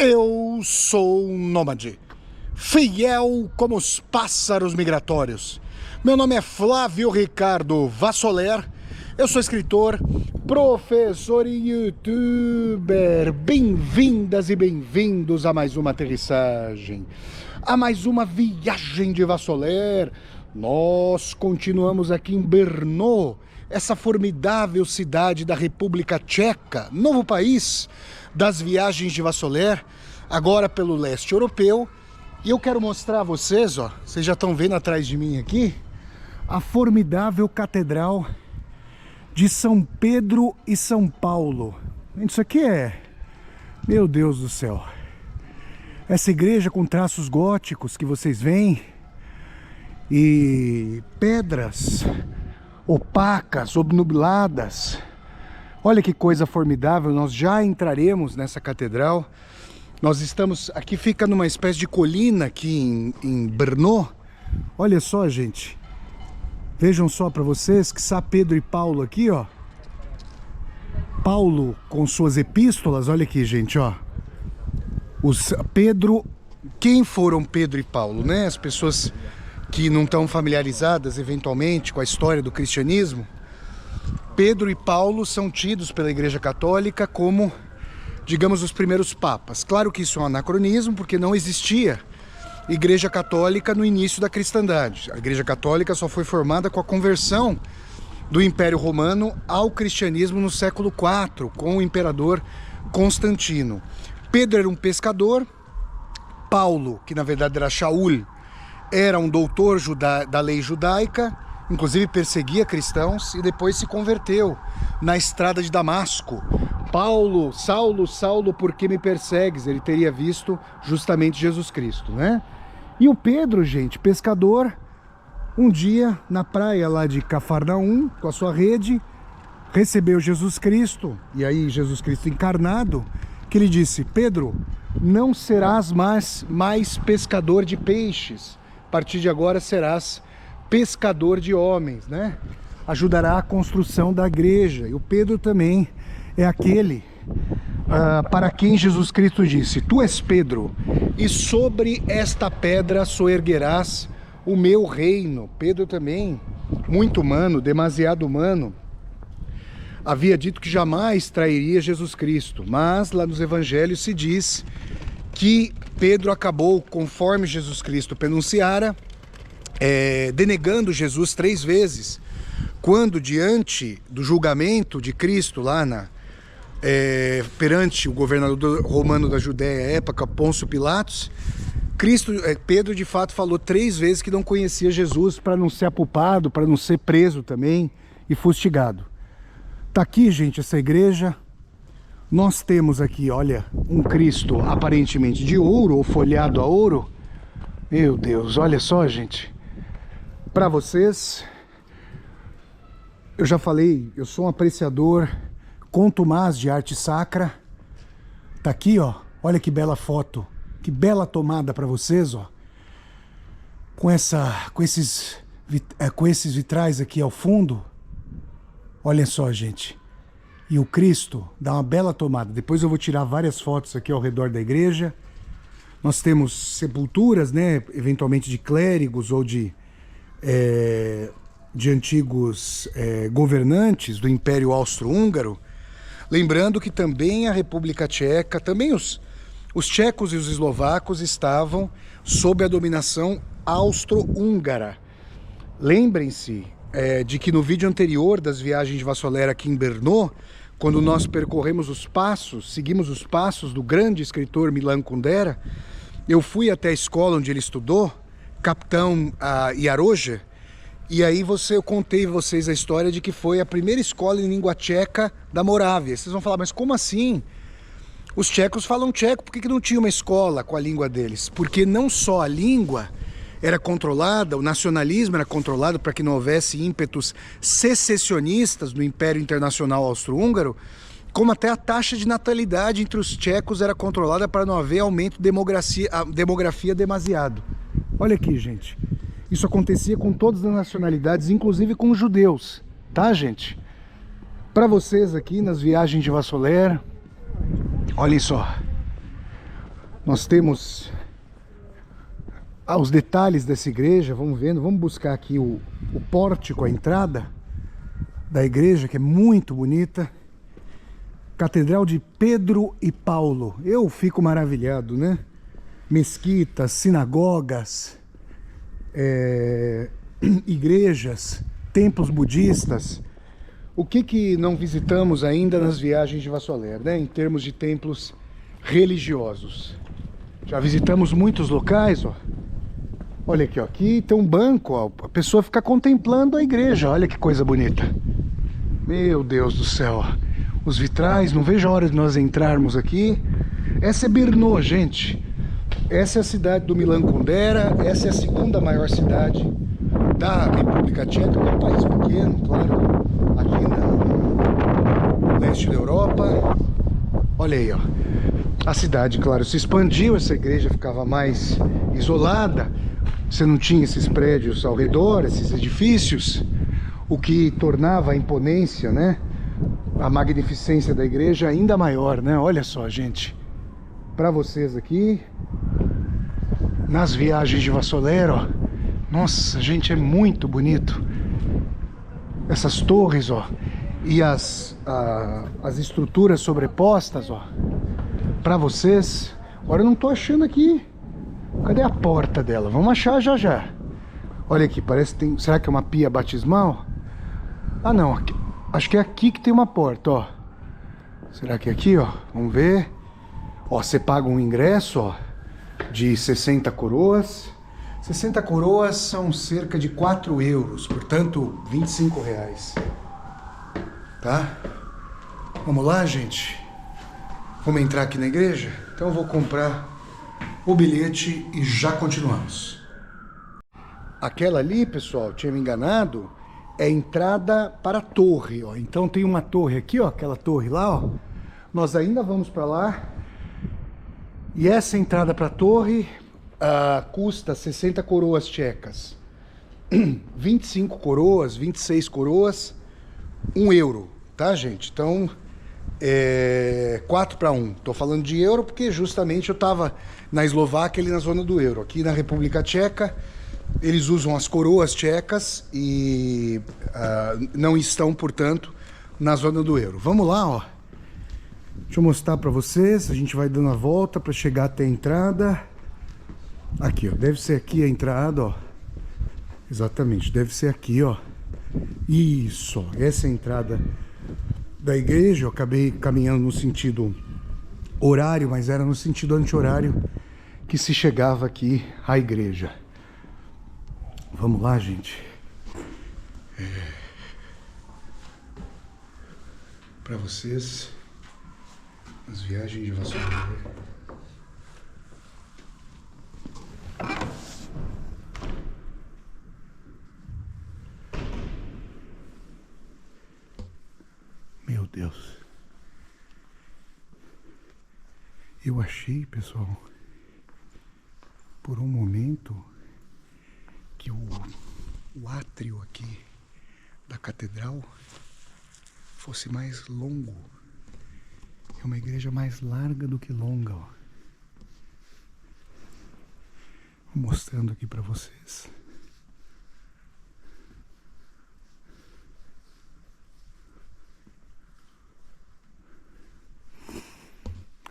Eu sou um nômade, fiel como os pássaros migratórios. Meu nome é Flávio Ricardo Vassoler, eu sou escritor, professor e youtuber. Bem-vindas e bem-vindos a mais uma aterrissagem, a mais uma viagem de Vassoler. Nós continuamos aqui em Brno, essa formidável cidade da República Tcheca, novo país das viagens de Vassoler, agora pelo leste europeu. E eu quero mostrar a vocês, ó, vocês já estão vendo atrás de mim aqui, a formidável Catedral de São Pedro e São Paulo. Isso aqui é, meu Deus do céu, essa igreja com traços góticos que vocês veem e pedras opacas, obnubiladas. Olha que coisa formidável. Nós já entraremos nessa catedral. Nós estamos aqui, fica numa espécie de colina aqui em Brno. Olha só, gente, vejam só para vocês que São Pedro e Paulo aqui, ó. Paulo com suas epístolas, olha aqui, gente, ó. Os Pedro, quem foram Pedro e Paulo, né? As pessoas que não estão familiarizadas eventualmente com a história do cristianismo. Pedro e Paulo são tidos pela Igreja Católica como, digamos, os primeiros papas. Claro que isso é um anacronismo, porque não existia Igreja Católica no início da cristandade. A Igreja Católica só foi formada com a conversão do Império Romano ao cristianismo no século IV, com o imperador Constantino. Pedro era um pescador, Paulo, que na verdade era Shaul, era um doutor da lei judaica, inclusive perseguia cristãos e depois se converteu na estrada de Damasco. Paulo, Saulo, Saulo, por que me persegues? Ele teria visto justamente Jesus Cristo, né? E o Pedro, gente, pescador, um dia na praia lá de Cafarnaum, com a sua rede, recebeu Jesus Cristo, e aí Jesus Cristo encarnado, que lhe disse: Pedro, não serás mais pescador de peixes, a partir de agora serás pescador de homens, né? Ajudará a construção da igreja. E o Pedro também é aquele para quem Jesus Cristo disse: tu és Pedro, e sobre esta pedra soerguerás o meu reino. Pedro também, muito humano, demasiado humano, havia dito que jamais trairia Jesus Cristo, mas lá nos evangelhos se diz que Pedro acabou, conforme Jesus Cristo pronunciara, denegando Jesus 3 vezes, quando diante do julgamento de Cristo lá perante o governador romano da Judéia à época, Pôncio Pilatos, Pedro de fato falou 3 vezes que não conhecia Jesus, para não ser apupado, para não ser preso também e fustigado. Tá aqui, gente, essa igreja. Nós temos aqui, olha, um Cristo aparentemente de ouro, ou folhado a ouro. Meu Deus, olha só, gente. Para vocês, eu já falei, eu sou um apreciador contumaz de arte sacra. Tá aqui, ó, olha que bela foto, que bela tomada para vocês, ó. Com esses vitrais aqui ao fundo. Olha só, gente. E o Cristo dá uma bela tomada. Depois eu vou tirar várias fotos aqui ao redor da igreja. Nós temos sepulturas, né, eventualmente de clérigos ou de antigos governantes do Império Austro-Húngaro. Lembrando que também a República Tcheca, também os tchecos e os eslovacos estavam sob a dominação austro-húngara. Lembrem-se de que no vídeo anterior das viagens de Vassoler aqui em Brno, quando nós percorremos os passos, seguimos os passos do grande escritor Milan Kundera, eu fui até a escola onde ele estudou, Capitão Jaroje, e aí eu contei a vocês a história de que foi a primeira escola em língua tcheca da Morávia. Vocês vão falar, mas como assim? Os tchecos falam tcheco, por que não tinha uma escola com a língua deles? Porque não só a língua era controlada, o nacionalismo era controlado para que não houvesse ímpetos secessionistas no Império Internacional Austro-Húngaro, como até a taxa de natalidade entre os tchecos era controlada para não haver aumento de demografia demasiado. Olha aqui, gente. Isso acontecia com todas as nacionalidades, inclusive com os judeus, tá, gente? Para vocês aqui nas viagens de Vassoler, olhem só. Nós temos os detalhes dessa igreja, vamos vendo, vamos buscar aqui o pórtico, a entrada da igreja, que é muito bonita. Catedral de Pedro e Paulo. Eu fico maravilhado, né? Mesquitas, sinagogas, igrejas, templos budistas. O que não visitamos ainda nas viagens de Vassoler, né? Em termos de templos religiosos. Já visitamos muitos locais, ó. Olha aqui, ó. Aqui tem um banco, ó. A pessoa fica contemplando a igreja. Olha que coisa bonita. Meu Deus do céu, ó. Os vitrais, não vejo a hora de nós entrarmos aqui. Essa é Brno, gente. Essa é a cidade do Milan Kundera. Essa é a segunda maior cidade da República Tcheca, que é um país pequeno, claro, aqui no leste da Europa. Olha aí, ó. A cidade, claro, se expandiu, essa igreja ficava mais isolada. Você não tinha esses prédios ao redor, esses edifícios, o que tornava a imponência, né? A magnificência da igreja ainda maior, né? Olha só, gente, para vocês aqui, nas viagens de Vassoler, ó. Nossa, gente, é muito bonito. Essas torres, ó, e as estruturas sobrepostas, ó, para vocês. Agora eu não tô achando aqui. Cadê a porta dela? Vamos achar já já. Olha aqui, parece que tem... Será que é uma pia batismal? Ah, não, aqui... Acho que é aqui que tem uma porta, ó. Será que é aqui, ó? Vamos ver. Ó, você paga um ingresso, ó, de 60 coroas. 60 coroas são cerca de 4 euros, portanto, 25 reais. Tá? Vamos lá, gente? Vamos entrar aqui na igreja? Então eu vou comprar o bilhete e já continuamos. Aquela ali, pessoal, tinha me enganado, é a entrada para a torre, ó. Então tem uma torre aqui, ó, aquela torre lá, ó. Nós ainda vamos para lá. E essa entrada para a torre custa 60 coroas tchecas. 25 coroas, 26 coroas, 1 euro, tá, gente? Então, 4 para 1. Tô falando de euro porque justamente eu tava na Eslováquia, ali na zona do euro. Aqui na República Tcheca, eles usam as coroas tchecas e não estão, portanto, na zona do euro. Vamos lá, ó. Deixa eu mostrar para vocês. A gente vai dando a volta para chegar até a entrada. Aqui, ó. Deve ser aqui a entrada, ó. Exatamente, deve ser aqui, ó. Isso, ó. Essa é a entrada da igreja. Eu acabei caminhando no sentido horário, mas era no sentido anti-horário que se chegava aqui à igreja. Vamos lá, gente. Para vocês, as viagens de Vassoler. Meu Deus. Eu achei, pessoal, por um momento, que o átrio aqui da catedral fosse mais longo. É uma igreja mais larga do que longa, ó. Vou mostrando aqui para vocês.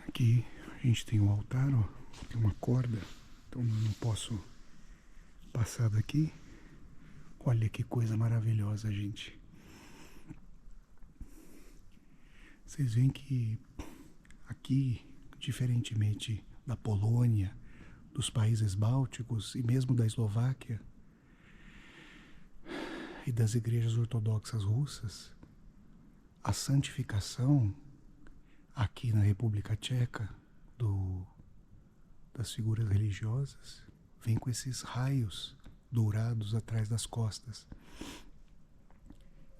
Aqui a gente tem um altar, ó. Tem uma corda, então eu não posso passar daqui. Olha que coisa maravilhosa, gente. Vocês veem que aqui, diferentemente da Polônia, dos países bálticos e mesmo da Eslováquia e das igrejas ortodoxas russas, a santificação aqui na República Tcheca das figuras religiosas vem com esses raios dourados atrás das costas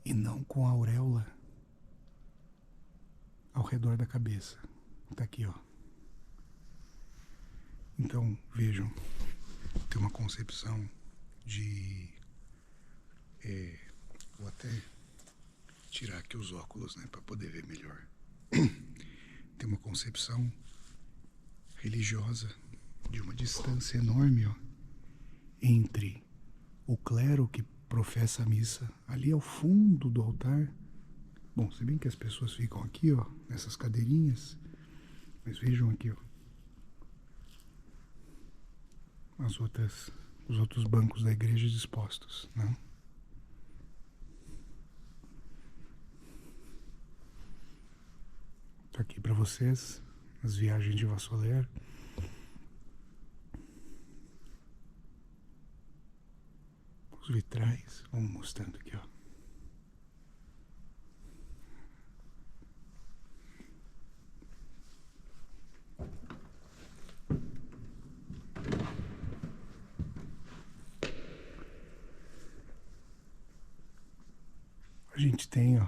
e não com a auréola ao redor da cabeça. Tá aqui, ó. Então, vejam, tem uma concepção de... vou até tirar aqui os óculos, né, para poder ver melhor. Tem uma concepção religiosa de uma distância enorme, ó, entre o clero que professa a missa ali ao fundo do altar. Bom, se bem que as pessoas ficam aqui, ó, nessas cadeirinhas, mas vejam aqui, ó, os outros bancos da igreja dispostos, né? Tá aqui para vocês as viagens de Vassoler. Os vitrais, vamos mostrando aqui, ó. A gente tem, ó,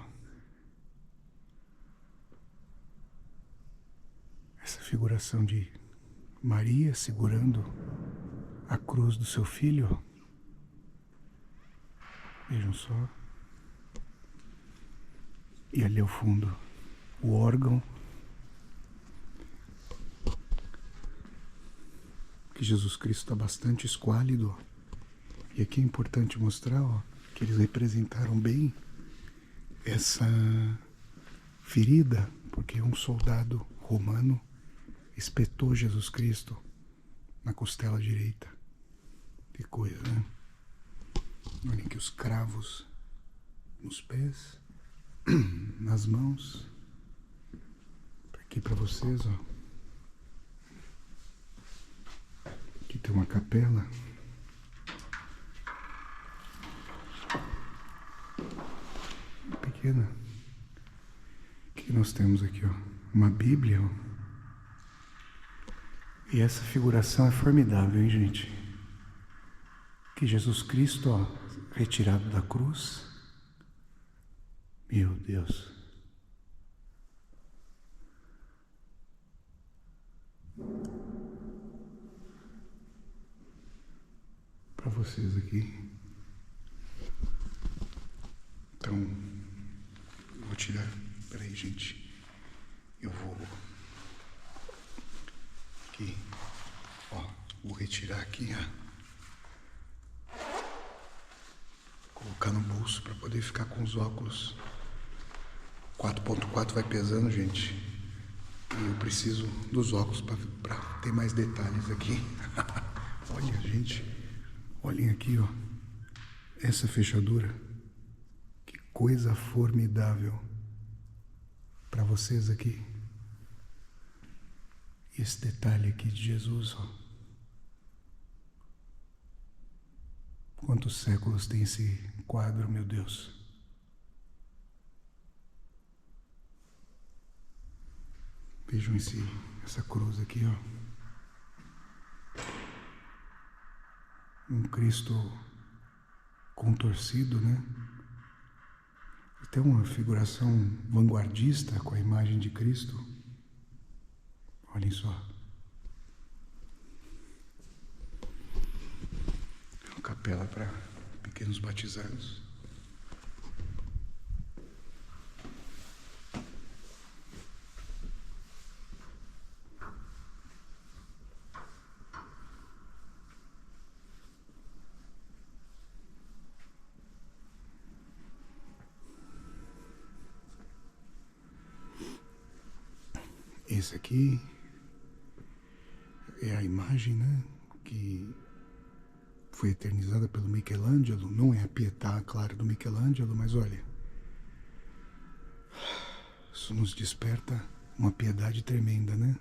essa figuração de Maria segurando a cruz do seu filho, ó. Vejam só. E ali ao fundo, o órgão que Jesus Cristo está bastante esquálido, ó. E aqui é importante mostrar, ó, que eles representaram bem essa ferida, porque um soldado romano espetou Jesus Cristo na costela direita. Que coisa, né? Olhem aqui os cravos nos pés, nas mãos. Tá aqui para vocês, ó. Aqui tem uma capela. Pequena. O que nós temos aqui, ó? Uma Bíblia, ó. E essa figuração é formidável, hein, gente? Que Jesus Cristo, ó, retirado da cruz. Meu Deus. Para vocês aqui. Então, vou tirar. Peraí, gente. Eu vou aqui, ó, vou retirar aqui, ó, colocar no bolso para poder ficar com os óculos. 4.4 vai pesando, gente, e eu preciso dos óculos para ter mais detalhes aqui. Olha, gente, olhem aqui, ó, essa fechadura, que coisa formidável para vocês aqui. Esse detalhe aqui de Jesus, ó. Quantos séculos tem esse quadro, meu Deus? Vejam essa cruz aqui, ó. Um Cristo contorcido, né? Até uma figuração vanguardista com a imagem de Cristo. Olhem só. Uma capela para pequenos batizados. Esse aqui é a imagem, né, que foi eternizada pelo Michelangelo. Não é a Pietà, claro, do Michelangelo, mas olha, isso nos desperta uma piedade tremenda, né?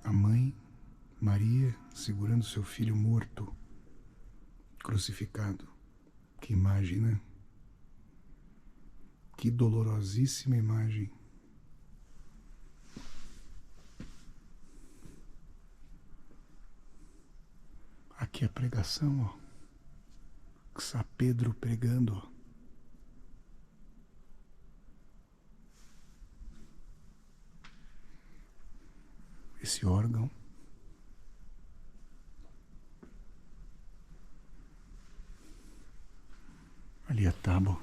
A mãe, Maria, segurando seu filho morto, crucificado. Que imagem, né? Que dolorosíssima imagem. Aqui a pregação, ó. São Pedro pregando, ó. Esse órgão. Ali a tábua,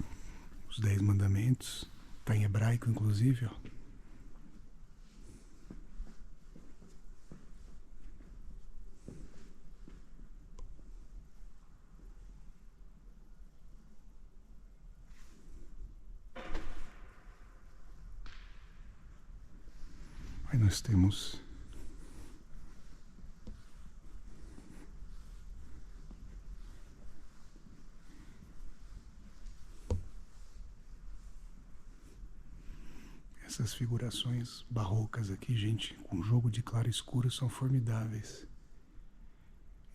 os 10 mandamentos. Está em hebraico, inclusive, ó. Aí nós temos essas figurações barrocas aqui, gente, com jogo de claro e escuro, são formidáveis.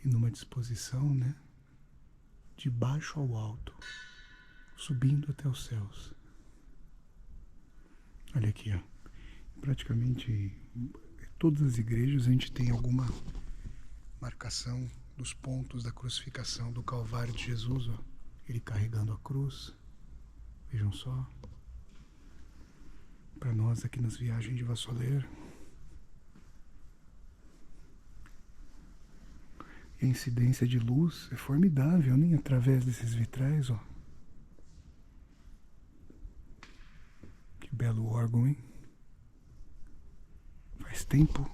E numa disposição, né, de baixo ao alto, subindo até os céus. Olha aqui, ó. Praticamente em todas as igrejas a gente tem alguma marcação dos pontos da crucificação do Calvário de Jesus, ó. Ele carregando a cruz. Vejam só. Para nós aqui nas viagens de Vassoler. E a incidência de luz é formidável, nem através desses vitrais, ó. Que belo órgão, hein? Faz tempo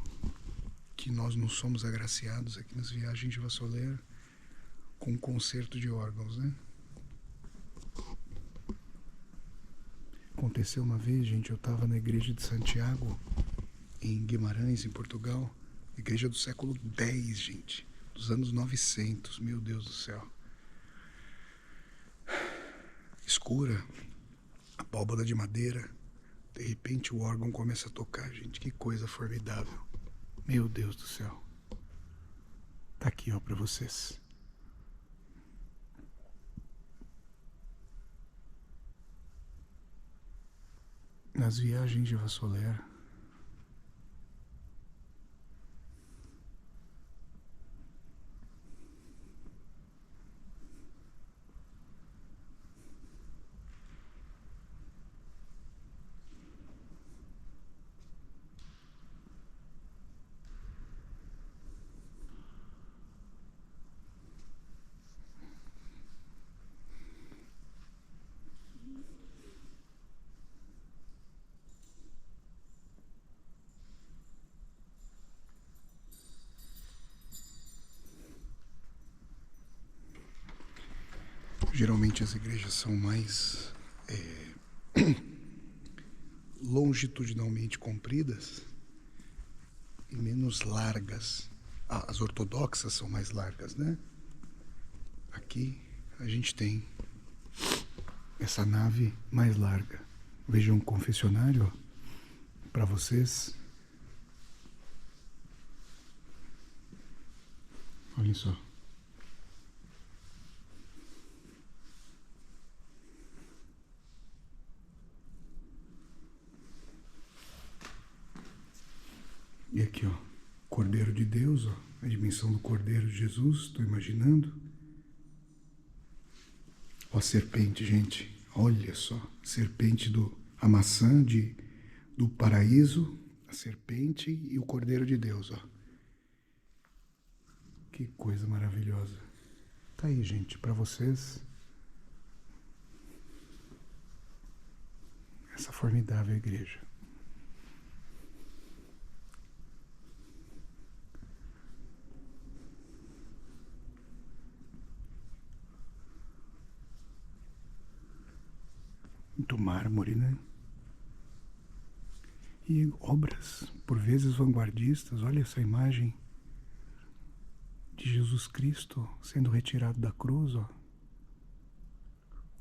que nós não somos agraciados aqui nas viagens de Vassoler com um concerto de órgãos, né? Aconteceu uma vez, gente, eu estava na igreja de Santiago, em Guimarães, em Portugal. Igreja do século X, gente. Dos anos 900, meu Deus do céu. Escura, abóbada de madeira. De repente o órgão começa a tocar, gente. Que coisa formidável. Meu Deus do céu. Tá aqui, ó, pra vocês. Nas viagens de Vassoler, geralmente as igrejas são mais longitudinalmente compridas e menos largas. As ortodoxas são mais largas, né? Aqui a gente tem essa nave mais larga. Vejam um confessionário para vocês. Olhem só. E aqui, ó, Cordeiro de Deus, ó, a dimensão do Cordeiro de Jesus, estou imaginando. Ó, a serpente, gente, olha só, serpente a maçã do paraíso, a serpente e o Cordeiro de Deus, ó. Que coisa maravilhosa. Tá aí, gente, para vocês. Essa formidável igreja. Muito mármore, né? E obras, por vezes vanguardistas. Olha essa imagem de Jesus Cristo sendo retirado da cruz, ó,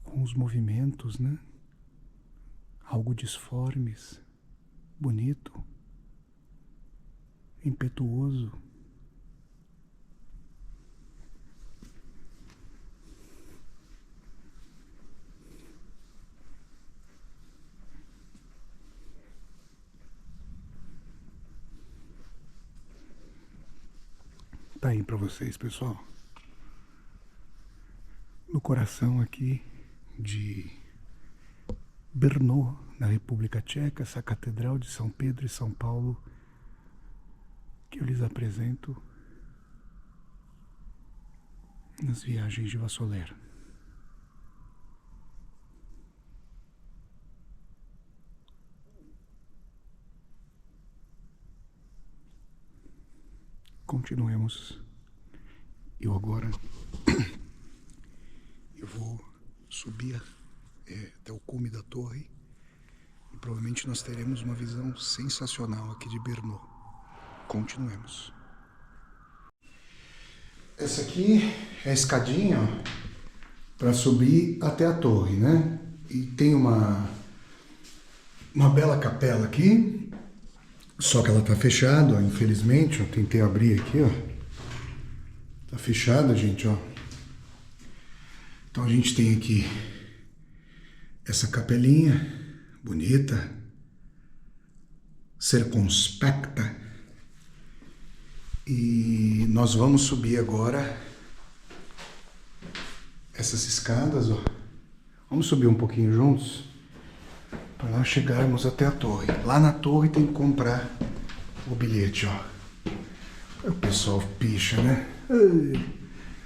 com os movimentos, né? Algo disformes, bonito, impetuoso. Tá aí para vocês, pessoal. No coração aqui de Brno, na República Tcheca, essa catedral de São Pedro e São Paulo, que eu lhes apresento nas viagens de Vassoler. Continuemos. Eu agora eu vou subir até o cume da torre E provavelmente nós teremos uma visão sensacional aqui de Brno. Continuemos. Essa aqui é a escadinha para subir até a torre, né? E tem uma bela capela aqui, só que ela tá fechada, ó, infelizmente. Eu tentei abrir aqui, ó. Tá fechada, gente, ó. Então a gente tem aqui essa capelinha bonita, circunspecta. E nós vamos subir agora essas escadas, ó. Vamos subir um pouquinho juntos para nós chegarmos até a torre. Lá na torre tem que comprar o bilhete, ó. O pessoal picha, né?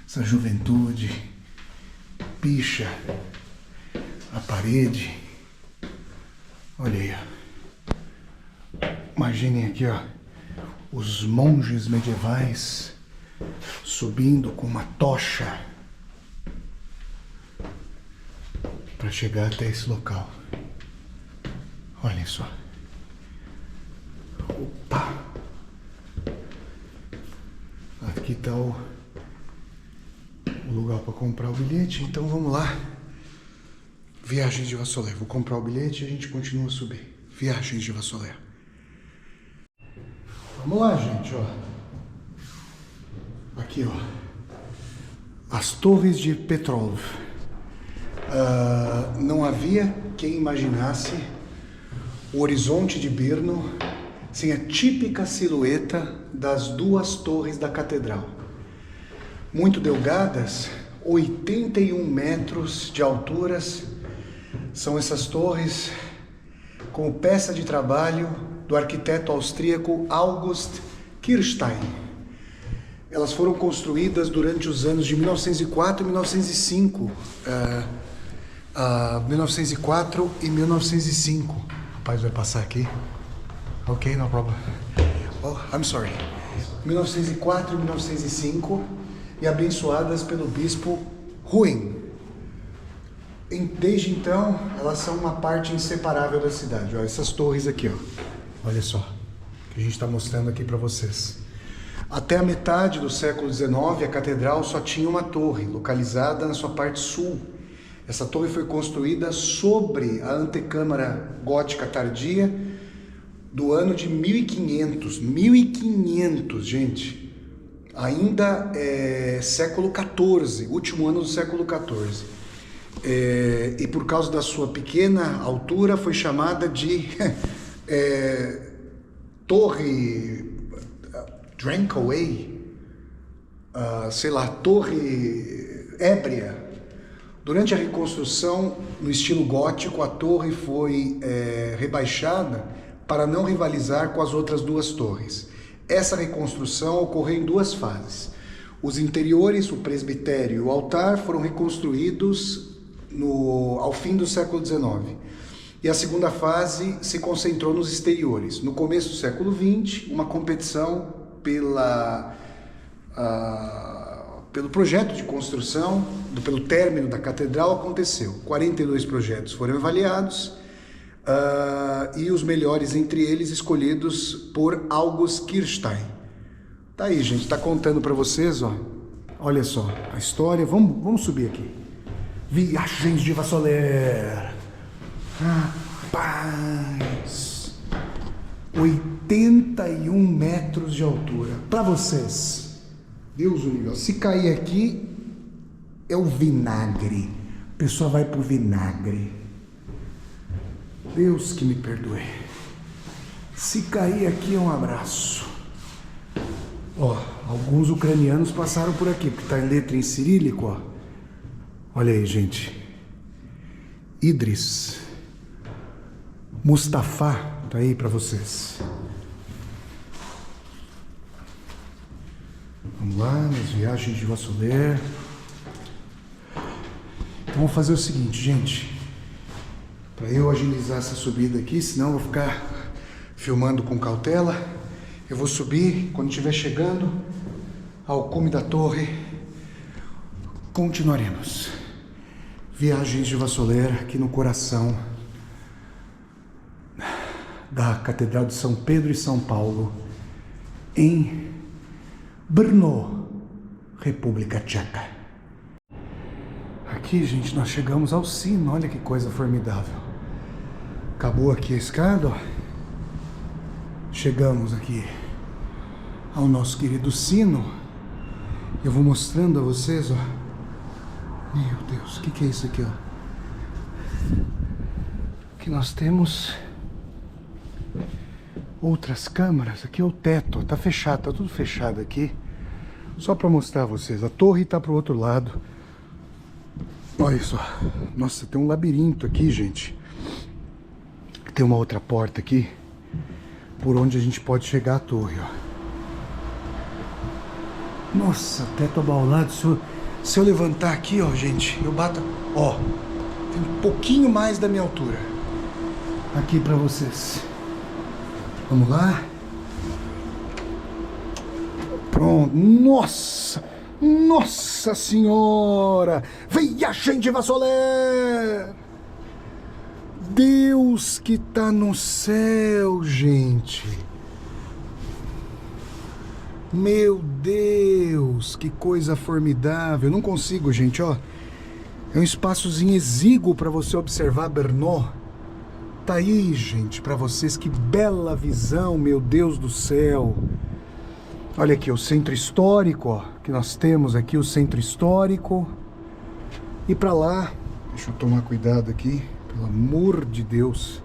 Essa juventude picha a parede. Olha aí, ó. Imaginem aqui, ó, os monges medievais subindo com uma tocha para chegar até esse local. Olhem só. Opa! Aqui está o lugar para comprar o bilhete, então vamos lá. Viagens de Vassolé. Vou comprar o bilhete e a gente continua a subir. Viagens de Vassolé. Vamos lá, gente, ó. Aqui, ó. As Torres de Petrov. Não havia quem imaginasse o horizonte de Brno sem a típica silhueta das duas torres da catedral. Muito delgadas, 81 metros de alturas, são essas torres como peça de trabalho do arquiteto austríaco August Kirstein. Elas foram construídas durante os anos de 1904 e 1905. 1904 e 1905. O rapaz vai passar aqui. Ok, no problem. Oh, I'm sorry. 1904 e 1905 e abençoadas pelo bispo Huyn. Desde então, elas são uma parte inseparável da cidade. Olha essas torres aqui, ó. Olha só, que a gente está mostrando aqui para vocês. Até a metade do século XIX, a catedral só tinha uma torre, localizada na sua parte sul. Essa torre foi construída sobre a antecâmara gótica tardia do ano de 1500. 1500, gente. Ainda é século XIV, último ano do século XIV. E por causa da sua pequena altura, foi chamada de Torre Drankaway, sei lá, Torre Ébria. Durante a reconstrução, no estilo gótico, a torre foi rebaixada para não rivalizar com as outras duas torres. Essa reconstrução ocorreu em duas fases. Os interiores, o presbitério e o altar foram reconstruídos ao fim do século XIX. E a segunda fase se concentrou nos exteriores. No começo do século XX, uma competição pelo projeto de construção, pelo término da catedral aconteceu. 42 projetos foram avaliados e os melhores entre eles escolhidos por August Kirstein. Tá aí, gente, tá contando para vocês, ó. Olha só, a história. Vamos subir aqui. Viagens de Vassolé. Rapaz, 81 metros de altura. Para vocês, Deus o livre. Se cair aqui, é o vinagre. A pessoa vai pro vinagre. Deus que me perdoe. Se cair aqui, é um abraço. Ó, alguns ucranianos passaram por aqui, porque tá em letra em cirílico, ó. Olha aí, gente. Idris. Mustafa, tá aí para vocês. Vamos lá, nas viagens de Vassolé. Então vamos fazer o seguinte, gente. Para eu agilizar essa subida aqui, senão eu vou ficar filmando com cautela. Eu vou subir, quando estiver chegando ao cume da torre, continuaremos. Viagens de Vassolé aqui no coração da Catedral de São Pedro e São Paulo, em Brno, República Tcheca. Aqui, gente, nós chegamos ao sino, olha que coisa formidável. Acabou aqui a escada, ó. Chegamos aqui ao nosso querido sino. Eu vou mostrando a vocês, ó. Meu Deus, o que é isso aqui, ó? Aqui nós temos outras câmaras. Aqui é o teto, tá fechado, tá tudo fechado aqui. Só para mostrar a vocês, a torre tá pro outro lado. Olha só, nossa, tem um labirinto aqui, gente. Tem uma outra porta aqui, por onde a gente pode chegar à torre, ó. Nossa, teto abaulado. Se eu levantar aqui, ó, gente, eu bato, ó, tem um pouquinho mais da minha altura. Aqui pra vocês. Vamos lá. Pronto. Nossa! Nossa Senhora! Venha, gente, vassoler! Deus que tá no céu, gente! Meu Deus, que coisa formidável! Eu não consigo, gente, ó. É um espaçozinho exíguo para você observar Brno. Tá aí, gente, para vocês, que bela visão, meu Deus do céu! Olha aqui o centro histórico, ó, que nós temos aqui, o centro histórico. E para lá, deixa eu tomar cuidado aqui, pelo amor de Deus.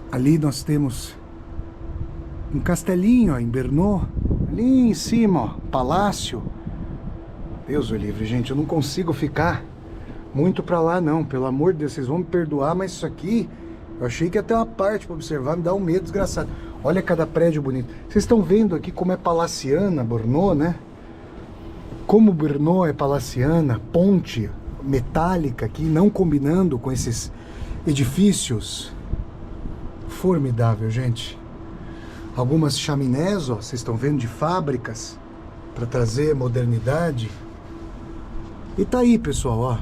Ali nós temos um castelinho, ó, em Brno. Ali em cima, ó, palácio. Deus o livre, gente, eu não consigo ficar muito para lá não, pelo amor de Deus, vocês vão me perdoar, mas isso aqui, eu achei que ia ter uma parte para observar, me dá um medo desgraçado. Olha cada prédio bonito. Vocês estão vendo aqui como é palaciana Brno, né? Como Brno é palaciana, ponte metálica aqui, não combinando com esses edifícios. Formidável, gente. Algumas chaminés, ó, vocês estão vendo, de fábricas, para trazer modernidade. E tá aí, pessoal, ó.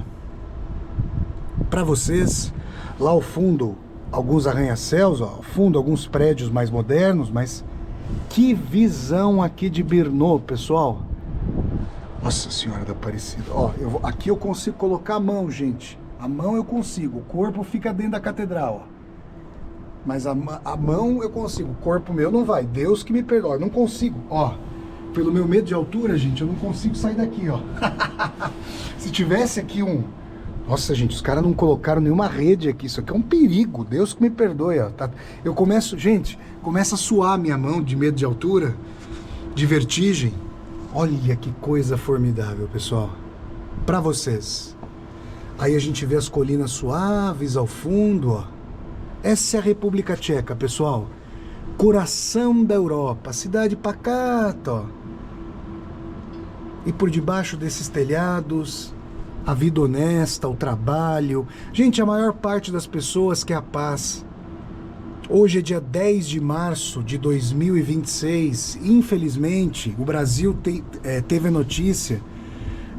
Para vocês, lá ao fundo, alguns arranha-céus, ó, ao fundo, alguns prédios mais modernos, mas que visão aqui de Brno, pessoal. Nossa Senhora da Aparecida. Ó, aqui eu consigo colocar a mão, gente. A mão eu consigo, o corpo fica dentro da catedral, ó. Mas a mão eu consigo, o corpo meu não vai. Deus que me perdoe, eu não consigo, ó. Pelo meu medo de altura, gente, eu não consigo sair daqui, ó. Se tivesse aqui um... Nossa, gente, os caras não colocaram nenhuma rede aqui. Isso aqui é um perigo. Deus que me perdoe, ó. Tá? Eu começo, gente, começa a suar a minha mão de medo de altura, de vertigem. Olha que coisa formidável, pessoal. Pra vocês. Aí a gente vê as colinas suaves ao fundo, ó. Essa é a República Tcheca, pessoal. Coração da Europa. Cidade pacata, ó. E por debaixo desses telhados... a vida honesta, o trabalho. Gente, a maior parte das pessoas quer a paz. Hoje é dia 10 de março de 2026. Infelizmente, o Brasil teve a notícia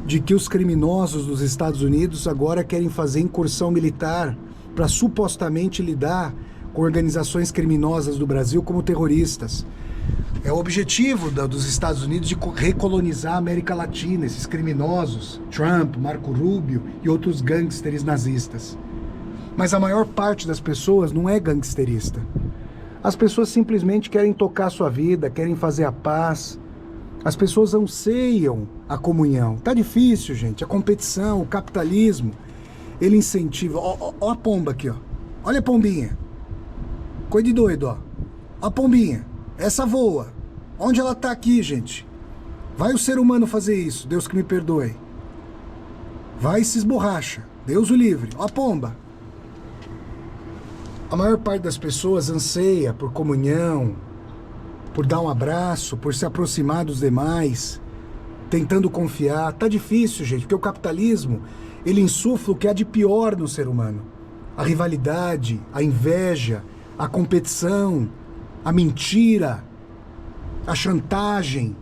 de que os criminosos dos Estados Unidos agora querem fazer incursão militar para supostamente lidar com organizações criminosas do Brasil como terroristas. É o objetivo dos Estados Unidos de recolonizar a América Latina, esses criminosos, Trump, Marco Rubio e outros gangsters nazistas. Mas a maior parte das pessoas não é gangsterista. As pessoas simplesmente querem tocar a sua vida, querem fazer a paz. As pessoas anseiam a comunhão. Tá difícil, gente. A competição, o capitalismo, ele incentiva... Ó a pomba aqui, ó. Olha a pombinha. Coisa de doido, ó. Ó a pombinha. Essa voa. Onde ela tá aqui, gente? Vai o ser humano fazer isso, Deus que me perdoe. Vai e se esborracha, Deus o livre. Ó a pomba. A maior parte das pessoas anseia por comunhão, por dar um abraço, por se aproximar dos demais, tentando confiar. Tá difícil, gente, porque o capitalismo, ele insufla o que há de pior no ser humano. A rivalidade, a inveja, a competição, a mentira, a chantagem.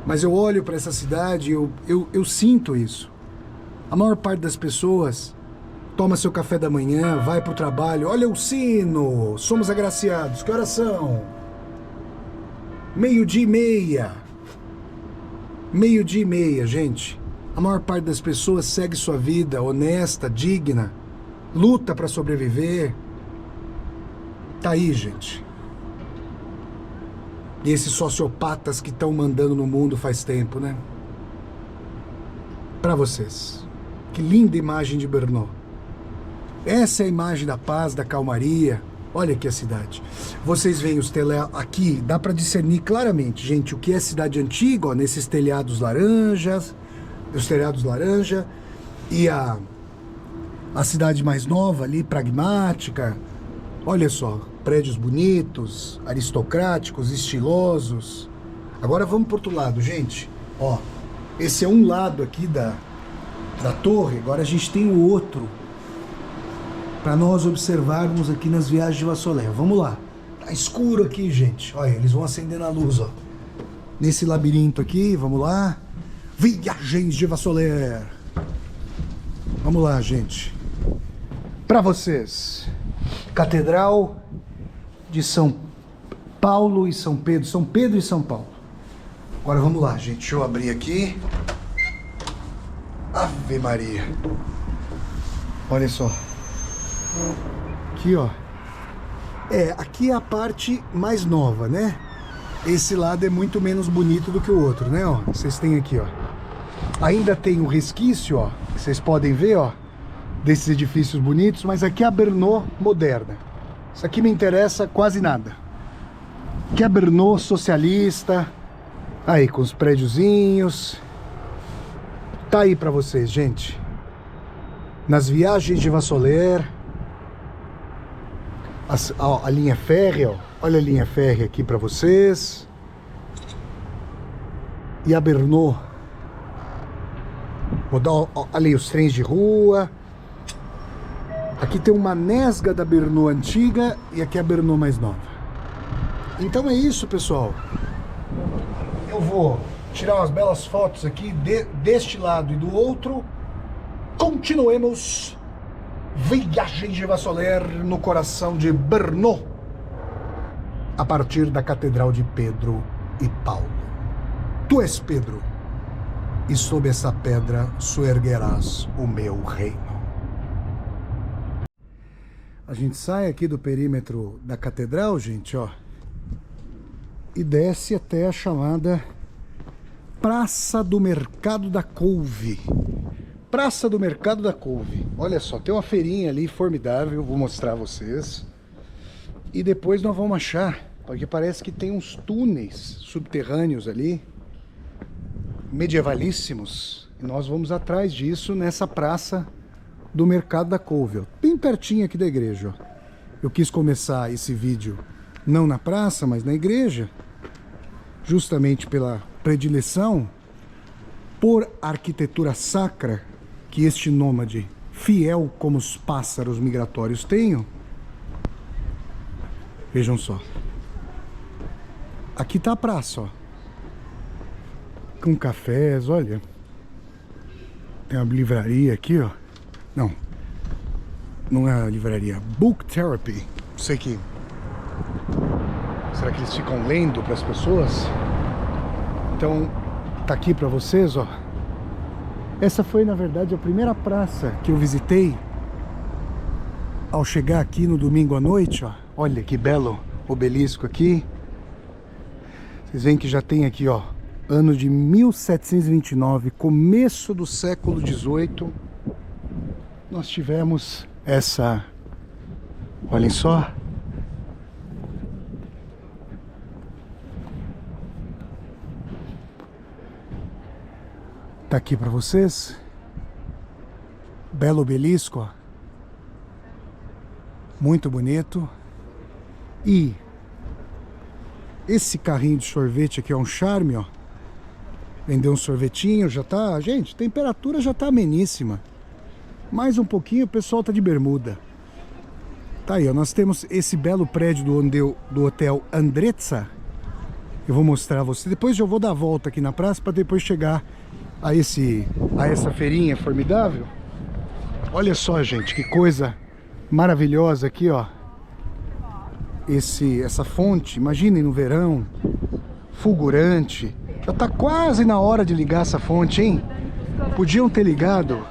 Mas eu olho para essa cidade e eu sinto isso. A maior parte das pessoas toma seu café da manhã, vai pro trabalho, olha o sino, somos agraciados, que horas são? 12:30. 12:30, gente. A maior parte das pessoas segue sua vida honesta, digna, luta para sobreviver. Tá aí, gente. E esses sociopatas que estão mandando no mundo faz tempo, né? Para vocês. Que linda imagem de Brno. Essa é a imagem da paz, da calmaria. Olha aqui a cidade. Vocês veem os telhados aqui, dá para discernir claramente, gente, o que é cidade antiga, ó, nesses telhados laranjas, os telhados laranja, e a cidade mais nova ali, pragmática. Olha só, prédios bonitos, aristocráticos, estilosos. Agora vamos para outro lado, gente. Ó, esse é um lado aqui da torre, agora a gente tem o outro para nós observarmos aqui nas viagens de Vassoler. Vamos lá. Tá escuro aqui, gente. Olha, eles vão acendendo a luz, ó. Nesse labirinto aqui, vamos lá. Viagens de Vassoler. Vamos lá, gente. Para vocês. Catedral de São Paulo e São Pedro. São Pedro e São Paulo. Agora vamos lá, gente. Deixa eu abrir aqui. Ave Maria. Olha só. Aqui, ó. Aqui é a parte mais nova, né? Esse lado é muito menos bonito do que o outro, né? Ó, vocês têm aqui, ó. Ainda tem o resquício, ó. Que vocês podem ver, ó. Desses edifícios bonitos, mas aqui é a Brno moderna. Isso aqui me interessa quase nada. Aqui é a Brno socialista. Aí, com os prédiozinhos. Tá aí pra vocês, gente. Nas viagens de Vassoler. A linha férrea, ó. Olha a linha férrea aqui pra vocês. E a Brno. Vou dar ali os trens de rua. Aqui tem uma nesga da Brno antiga e aqui é a Brno mais nova. Então é isso, pessoal. Eu vou tirar umas belas fotos aqui deste lado e do outro. Continuemos viagem de Vassoler no coração de Brno, a partir da Catedral de Pedro e Paulo. Tu és Pedro, e sob essa pedra soerguerás o meu reino. A gente sai aqui do perímetro da catedral, gente, ó, e desce até a chamada Praça do Mercado da Couve. Praça do Mercado da Couve. Olha só, tem uma feirinha ali formidável, vou mostrar a vocês. E depois nós vamos achar, porque parece que tem uns túneis subterrâneos ali, medievalíssimos. E nós vamos atrás disso nessa Praça do Mercado da Couve, ó, bem pertinho aqui da igreja, ó. Eu quis começar esse vídeo não na praça, mas na igreja, justamente pela predileção por arquitetura sacra que este nômade, fiel como os pássaros migratórios, tenho. Vejam só. Aqui tá a praça, ó. Com cafés, olha. Tem uma livraria aqui, ó. Não é a livraria. Book Therapy. Não sei que... Será que eles ficam lendo para as pessoas? Então, tá aqui para vocês, ó. Essa foi, na verdade, a primeira praça que eu visitei ao chegar aqui no domingo à noite, ó. Olha que belo obelisco aqui. Vocês veem que já tem aqui, ó, ano de 1729, começo do século XVIII. Nós tivemos essa... Olhem só. Tá aqui para vocês. Belo obelisco, ó. Muito bonito. E esse carrinho de sorvete aqui é um charme, ó. Vendeu um sorvetinho, já tá... Gente, a temperatura já tá ameníssima. Mais um pouquinho, o pessoal tá de bermuda. Tá aí, ó. Nós temos esse belo prédio do Hotel Andrezza. Eu vou mostrar a você. Depois eu vou dar a volta aqui na praça para depois chegar a essa feirinha formidável. Olha só, gente, que coisa maravilhosa aqui, ó. Essa fonte, imaginem no verão, fulgurante. Já tá quase na hora de ligar essa fonte, hein? Podiam ter ligado.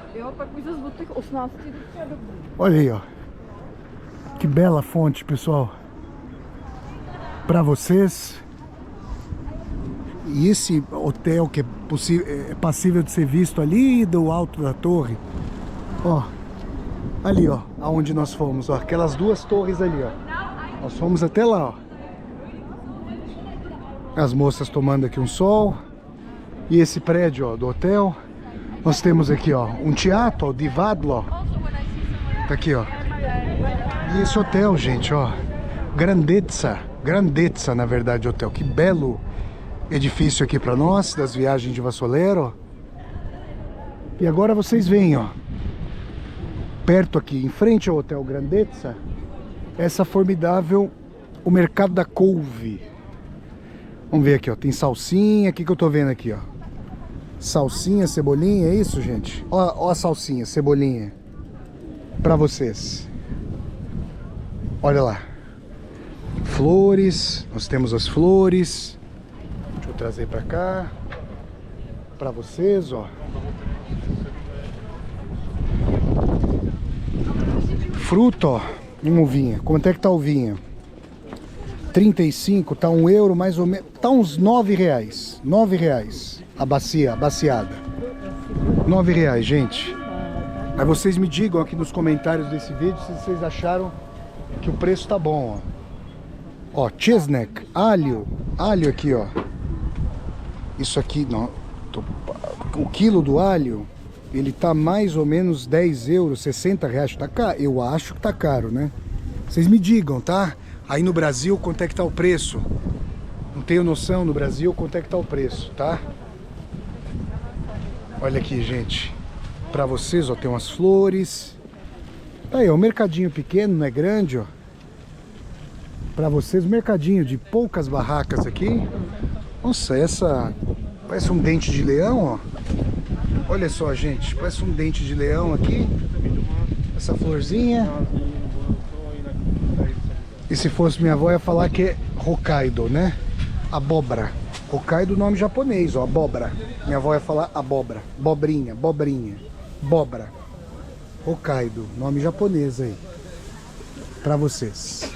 Olha aí, ó. Que bela fonte, pessoal. Para vocês. E esse hotel que é passível de ser visto ali do alto da torre. Ó, ali, ó, aonde nós fomos, ó, aquelas duas torres ali, ó. Nós fomos até lá, ó. As moças tomando aqui um sol. E esse prédio, ó, do hotel. Nós temos aqui, ó, um teatro, ó, Divadlo. Tá aqui, ó. E esse hotel, gente, ó. Grandezza, na verdade, hotel. Que belo edifício aqui pra nós, das viagens de Vassoleiro. E agora vocês veem, ó. Perto aqui, em frente ao Hotel Grandezza, essa formidável, o Mercado da Couve. Vamos ver aqui, ó. Tem salsinha. O que eu tô vendo aqui, ó? Salsinha, cebolinha, é isso, gente? Ó a salsinha, cebolinha. Pra vocês. Olha lá. Flores. Nós temos as flores. Deixa eu trazer pra cá. Pra vocês, ó. Fruta, ó. Uma uvinha. Quanto é que tá a uvinha? 35, tá €1 mais ou menos. Tá uns R$9. R$9 a baciada. R$9, gente. Aí vocês me digam aqui nos comentários desse vídeo se vocês acharam que o preço tá bom, ó. Ó, chesnek, alho aqui, ó. Isso aqui, não. O quilo do alho, ele tá mais ou menos €10, R$60. Tá caro? Eu acho que tá caro, né? Vocês me digam, tá? Aí no Brasil, quanto é que tá o preço? Não tenho noção no Brasil quanto é que tá o preço, tá? Olha aqui, gente. Pra vocês, ó, tem umas flores. Tá aí, ó, um mercadinho pequeno, não é grande, ó. Pra vocês, um mercadinho de poucas barracas aqui. Nossa, essa parece um dente de leão, ó. Olha só, gente, parece um dente de leão aqui. Essa florzinha. E se fosse minha avó, ia falar que é Hokkaido, né? Abóbora. Hokkaido, nome japonês, ó, abóbora. Minha avó ia falar abóbora. Bobrinha. Bóbora. Hokkaido, nome japonês aí. Pra vocês.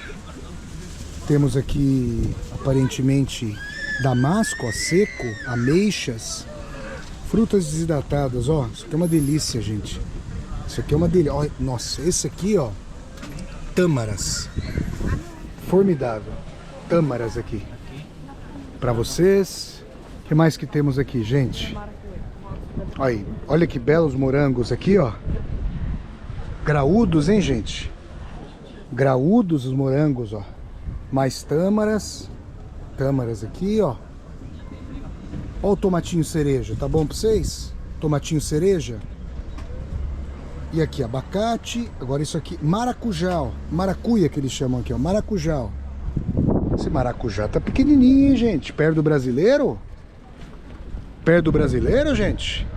Temos aqui, aparentemente, damasco, ó, seco, ameixas, frutas desidratadas, ó. Isso aqui é uma delícia, gente. Isso aqui é uma delícia. Nossa, esse aqui, ó, tâmaras. Formidável. Tâmaras aqui. Pra vocês. O que mais que temos aqui, gente? Aí, olha que belos morangos aqui, ó. Graúdos, hein, gente? Graúdos os morangos, ó. Mais tâmaras. Tâmaras aqui, ó. Ó o tomatinho cereja, tá bom pra vocês? Tomatinho cereja. E aqui, abacate. Agora isso aqui, maracujá, ó. Maracuia que eles chamam aqui, ó. Maracujá, ó. Esse maracujá tá pequenininho, hein, gente? Perto do brasileiro? Perto do brasileiro, gente?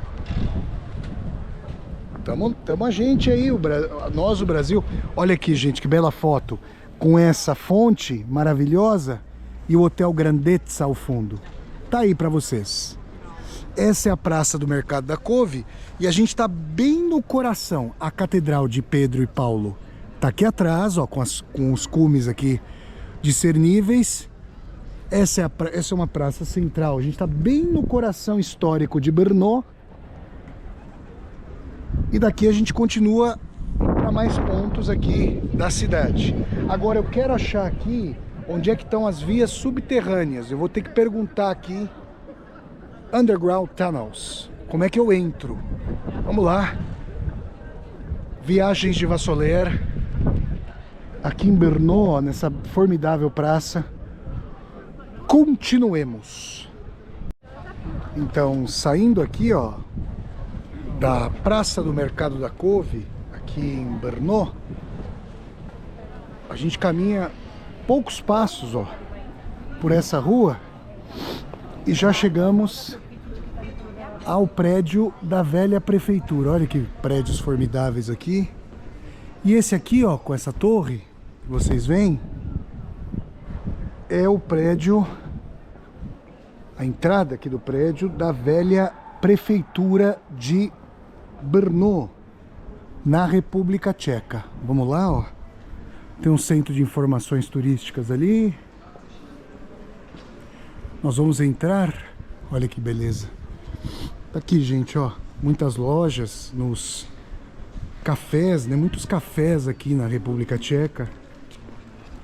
Tamo a gente aí, nós, o Brasil. Olha aqui, gente, que bela foto. Com essa fonte maravilhosa e o Hotel Grandezza ao fundo. Tá aí pra vocês. Essa é a Praça do Mercado da Couve e a gente tá bem no coração. A Catedral de Pedro e Paulo tá aqui atrás, ó, com os cumes aqui discerníveis. Essa é uma praça central. A gente tá bem no coração histórico de Brno. E daqui a gente continua para mais pontos aqui da cidade. Agora eu quero achar aqui onde é que estão as vias subterrâneas. Eu vou ter que perguntar aqui. Underground Tunnels. Como é que eu entro? Vamos lá. Viagens de Vassoler. Aqui em Brno, nessa formidável praça. Continuemos. Então, saindo aqui, ó, da Praça do Mercado da Couve, aqui em Brno, a gente caminha poucos passos, ó, por essa rua e já chegamos ao prédio da velha prefeitura. Olha que prédios formidáveis aqui. E esse aqui, ó, com essa torre, que vocês veem, é o prédio, a entrada aqui do prédio da velha prefeitura de Brno, na República Tcheca. Vamos lá, ó. Tem um centro de informações turísticas ali. Nós vamos entrar. Olha que beleza. Tá aqui, gente, ó. Muitas lojas, nos cafés, né? Muitos cafés aqui na República Tcheca.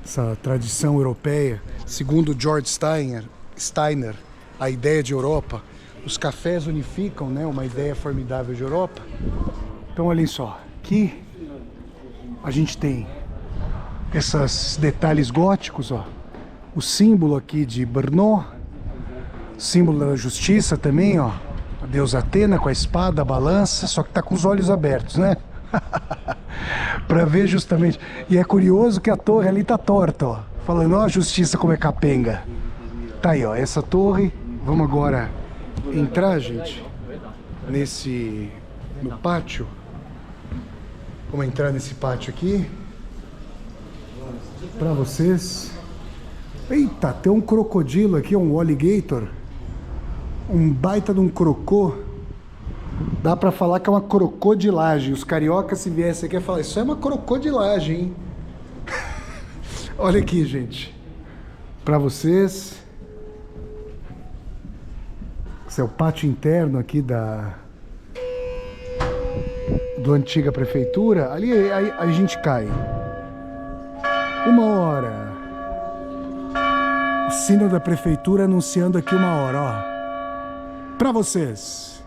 Essa tradição europeia. Segundo George Steiner, a ideia de Europa. Os cafés unificam, né? Uma ideia formidável de Europa. Então, olhem só. Aqui a gente tem esses detalhes góticos, ó. O símbolo aqui de Brno, símbolo da justiça também, ó. A deusa Atena com a espada, a balança, só que tá com os olhos abertos, né? Pra ver justamente. E é curioso que a torre ali tá torta, ó. Falando, ó, a justiça como é capenga. Tá aí, ó, essa torre. Vamos agora entrar, gente, no pátio. Vamos entrar nesse pátio aqui para vocês. Eita, tem um crocodilo aqui, um alligator. Um baita de um crocô. Dá para falar que é uma crocodilagem. Os cariocas, se viessem aqui, falar, isso é uma crocodilagem, hein? Olha aqui, gente. Para vocês. Esse é o pátio interno aqui da antiga prefeitura. Ali a gente cai. 1h. O sino da prefeitura anunciando aqui 1h, ó. Pra vocês.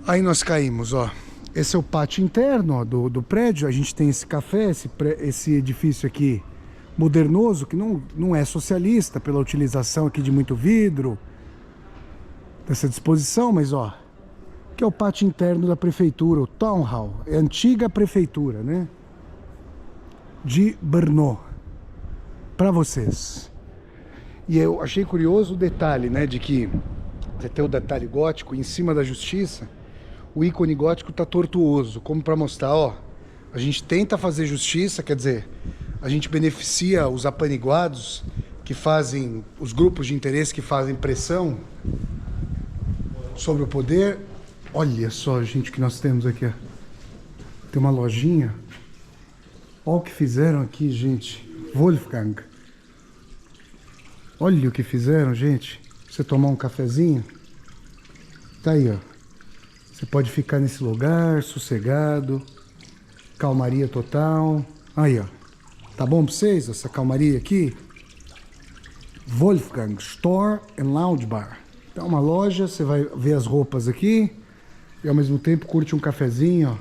Aí nós caímos, ó. Esse é o pátio interno, ó, do prédio. A gente tem esse café, esse edifício aqui modernoso, que não é socialista, pela utilização aqui de muito vidro, dessa disposição, mas ó, que é o pátio interno da prefeitura, o Town Hall, é a antiga prefeitura, né, de Brno, para vocês. E eu achei curioso o detalhe, né, de que você tem o detalhe gótico em cima da justiça, o ícone gótico tá tortuoso, como para mostrar, ó, a gente tenta fazer justiça, quer dizer, a gente beneficia os apaniguados que fazem, os grupos de interesse que fazem pressão sobre o poder. Olha só, gente, que nós temos aqui, ó. Tem uma lojinha. Olha o que fizeram aqui, gente. Wolfgang. Olha o que fizeram, gente. Você tomar um cafezinho. Tá aí, ó. Você pode ficar nesse lugar, sossegado. Calmaria total. Aí, ó. Tá bom pra vocês, essa calmaria aqui? Wolfgang Store and Lounge Bar. É uma loja, você vai ver as roupas aqui e ao mesmo tempo curte um cafezinho, ó.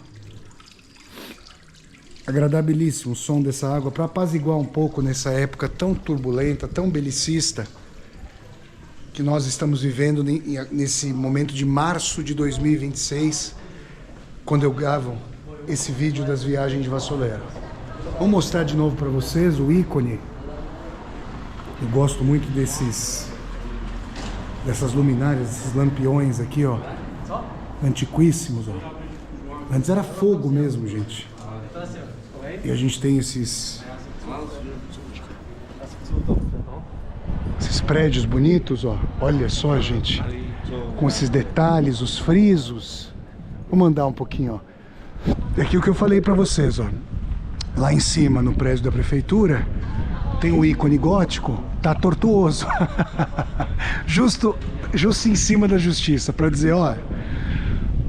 Agradabilíssimo o som dessa água para apaziguar um pouco nessa época tão turbulenta, tão belicista que nós estamos vivendo nesse momento de março de 2026, quando eu gravo esse vídeo das viagens de Vassouleur. Vou mostrar de novo para vocês o ícone. Eu gosto muito dessas luminárias, desses lampiões aqui, ó, antiquíssimos, ó. Antes era fogo mesmo, gente. E a gente tem esses prédios bonitos, ó. Olha só, gente, com esses detalhes, os frisos. Vou mandar um pouquinho, ó. É aqui o que eu falei para vocês, ó. Lá em cima, no prédio da prefeitura, tem o ícone gótico, tá tortuoso. Justo em cima da justiça, para dizer, ó,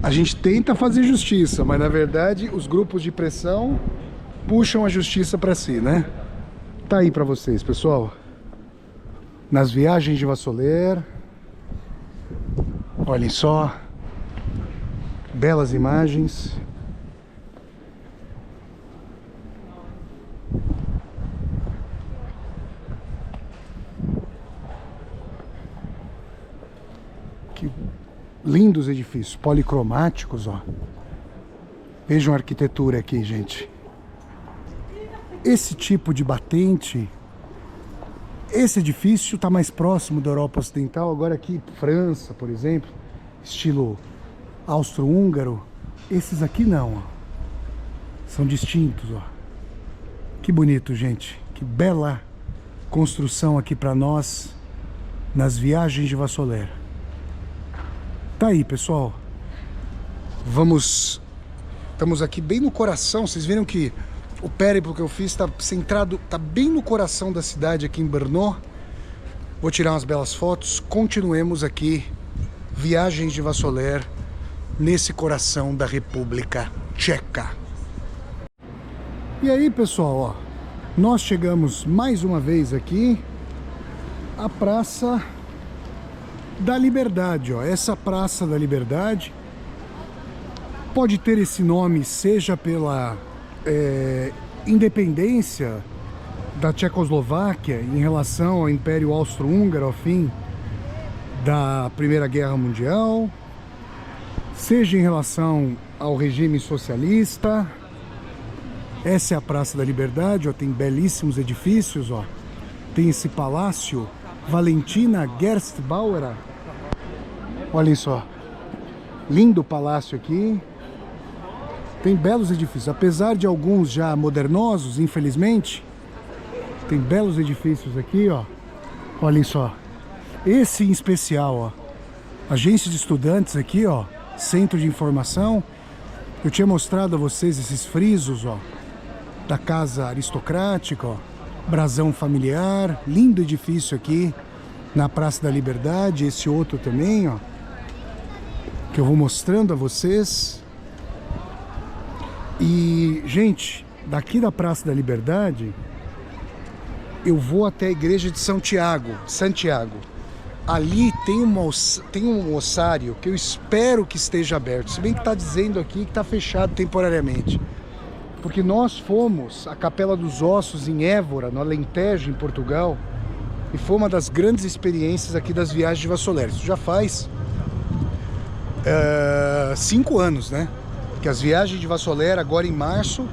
a gente tenta fazer justiça, mas na verdade os grupos de pressão puxam a justiça para si, né? Tá aí para vocês, pessoal. Nas viagens de Vassouleur. Olhem só. Belas imagens. Que lindos edifícios, policromáticos, ó. Vejam a arquitetura aqui, gente. Esse tipo de batente Esse edifício está mais próximo da Europa Ocidental. Agora aqui, França, por exemplo, estilo austro-húngaro. Esses aqui não, ó. São distintos, ó. Que bonito, gente. Que bela construção aqui para nós nas viagens de Vassoler. Tá aí, pessoal. Estamos aqui bem no coração. Vocês viram que o périplo que eu fiz está centrado, está bem no coração da cidade aqui em Brno. Vou tirar umas belas fotos. Continuemos aqui, viagens de Vassoler, nesse coração da República Tcheca. E aí, pessoal, ó, nós chegamos mais uma vez aqui à Praça da Liberdade, ó. Essa Praça da Liberdade pode ter esse nome, seja pela independência da Tchecoslováquia em relação ao Império Austro-Húngaro ao fim da Primeira Guerra Mundial, seja em relação ao regime socialista. Essa é a Praça da Liberdade, ó, tem belíssimos edifícios, ó. Tem esse palácio Valentina Gerstbauer. Olhem só, lindo palácio aqui. Tem belos edifícios, apesar de alguns já modernosos, infelizmente. Tem belos edifícios aqui, ó. Olhem só. Esse em especial, ó. Agência de estudantes aqui, ó. Centro de informação. Eu tinha mostrado a vocês esses frisos, ó. Da casa aristocrática, ó. Brasão familiar. Lindo edifício aqui na Praça da Liberdade. Esse outro também, ó. Que eu vou mostrando a vocês. E, gente, daqui da Praça da Liberdade, eu vou até a igreja de Santiago. Ali tem um ossário que eu espero que esteja aberto. Se bem que está dizendo aqui que está fechado temporariamente. Porque nós fomos à Capela dos Ossos em Évora, no Alentejo, em Portugal. E foi uma das grandes experiências aqui das viagens de Vassoler. Isso já faz 5 anos, né? Que as viagens de Vassoler, agora em março,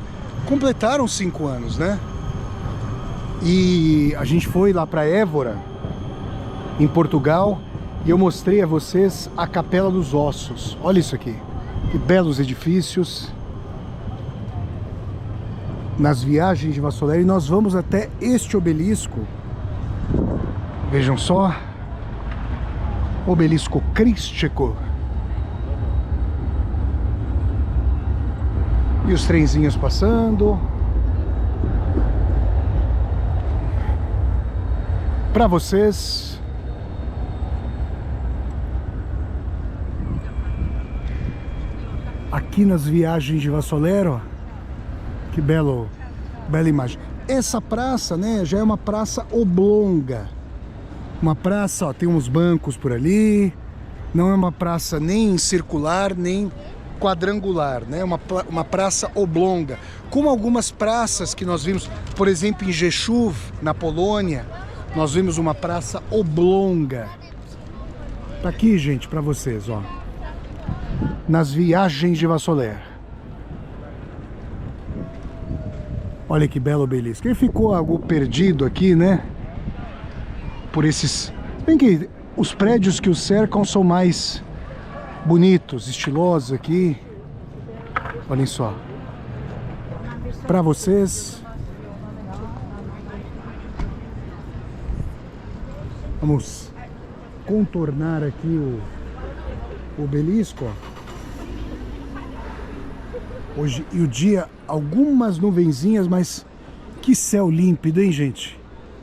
completaram 5 anos, né? E a gente foi lá para Évora, em Portugal, e eu mostrei a vocês a Capela dos Ossos. Olha isso aqui, que belos edifícios nas viagens de Vassoler. E nós vamos até este obelisco. Vejam só, obelisco crístico. E os trenzinhos passando. Para vocês. Aqui nas viagens de Vassoler, ó. Que bela imagem. Essa praça, né, já é uma praça oblonga. Uma praça, ó, tem uns bancos por ali. Não é uma praça nem circular, nem quadrangular, né? Uma praça oblonga, como algumas praças que nós vimos, por exemplo, em Rzeszów, na Polônia, nós vimos uma praça oblonga. Tá aqui, gente, para vocês, ó, nas viagens de Vassoler. Olha que belo obelisco. Ele ficou algo perdido aqui, né? Por esses... Bem que os prédios que o cercam são mais bonitos, estilosos aqui. Olhem só. Para vocês. Vamos contornar aqui o obelisco, ó. Hoje e o dia, algumas nuvenzinhas, mas que céu límpido, hein, gente?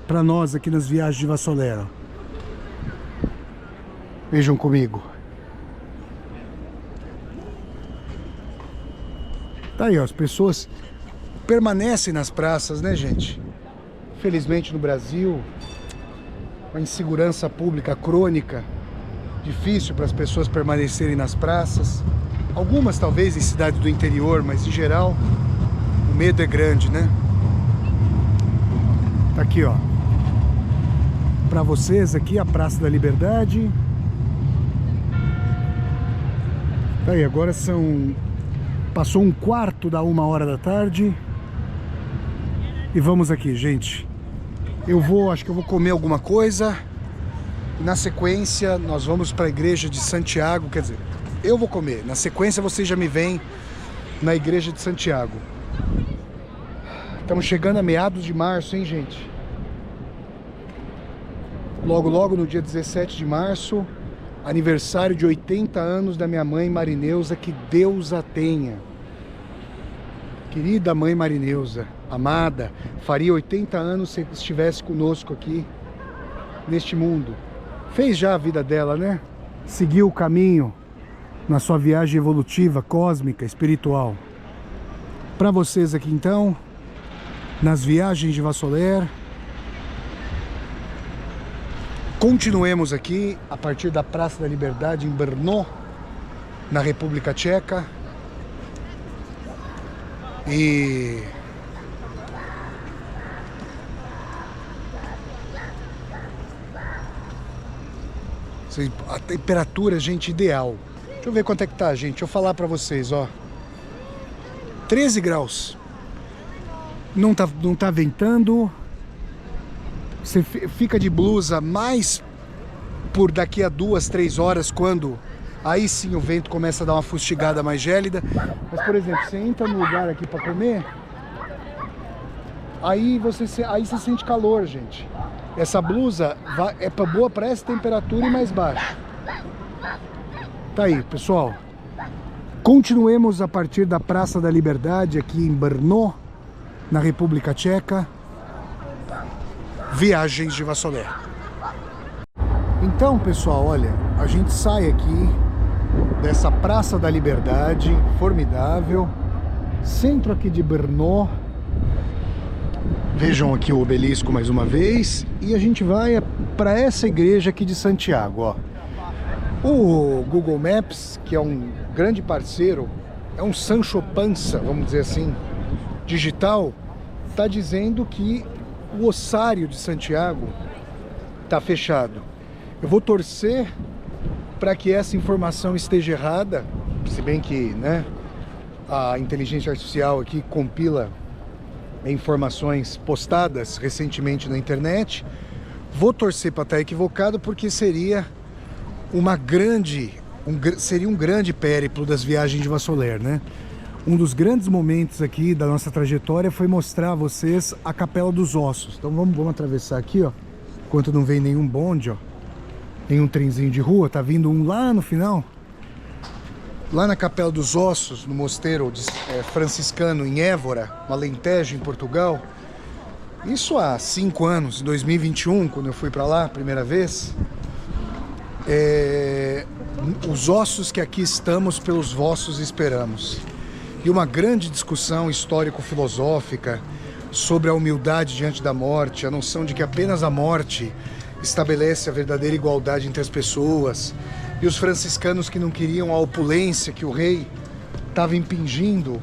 Para nós aqui nas viagens de Vassoler, ó. Vejam comigo. Tá aí, ó, as pessoas permanecem nas praças, né, gente? Felizmente no Brasil, uma insegurança pública crônica, difícil para as pessoas permanecerem nas praças. Algumas talvez em cidades do interior, mas em geral o medo é grande, né? Tá aqui, ó, para vocês aqui a Praça da Liberdade. Tá aí, agora passou 1/4 da 1h da tarde. E vamos aqui, gente, acho que eu vou comer alguma coisa. E na sequência nós vamos para a igreja de Santiago, quer dizer, eu vou comer. Na sequência vocês já me veem na igreja de Santiago. Estamos chegando a meados de março, hein, gente? Logo, logo no dia 17 de março, aniversário de 80 anos da minha mãe Marineusa, que Deus a tenha. Querida mãe Marineusa, amada, faria 80 anos se estivesse conosco aqui neste mundo. Fez já a vida dela, né? Seguiu o caminho na sua viagem evolutiva, cósmica, espiritual. Para vocês aqui então, nas viagens de Vassoler, continuemos aqui a partir da Praça da Liberdade em Brno, na República Tcheca. E a temperatura, gente, ideal. Deixa eu ver quanto é que tá, gente. Deixa eu falar pra vocês, ó. 13 graus. Não tá ventando. Você fica de blusa mais por daqui a 2, 3 horas, quando aí sim o vento começa a dar uma fustigada mais gélida. Mas, por exemplo, você entra no lugar aqui para comer, aí você sente calor, gente. Essa blusa é boa para essa temperatura e mais baixa. Tá aí, pessoal. Continuemos a partir da Praça da Liberdade aqui em Brno, na República Tcheca. Viagens de Vassoler. Então, pessoal, olha, a gente sai aqui dessa Praça da Liberdade, formidável, centro aqui de Brno. Vejam aqui o obelisco mais uma vez, e a gente vai para essa igreja aqui de Santiago, ó. O Google Maps, que é um grande parceiro, é um Sancho Panza, vamos dizer assim, digital, está dizendo que o ossário de Santiago está fechado. Eu vou torcer para que essa informação esteja errada, se bem que, né, a inteligência artificial aqui compila informações postadas recentemente na internet. Vou torcer para estar equivocado, porque seria seria um grande périplo das viagens de Vassoler, né? Um dos grandes momentos aqui da nossa trajetória foi mostrar a vocês a Capela dos Ossos. Então vamos atravessar aqui, ó, enquanto não vem nenhum bonde, ó, nenhum trenzinho de rua. Tá vindo um lá no final, lá na Capela dos Ossos, no mosteiro franciscano em Évora, no Alentejo, em Portugal. Isso há 5 anos, em 2021, quando eu fui para lá a primeira vez. Os ossos que aqui estamos, pelos vossos esperamos. E uma grande discussão histórico-filosófica sobre a humildade diante da morte, a noção de que apenas a morte estabelece a verdadeira igualdade entre as pessoas, e os franciscanos que não queriam a opulência que o rei estava impingindo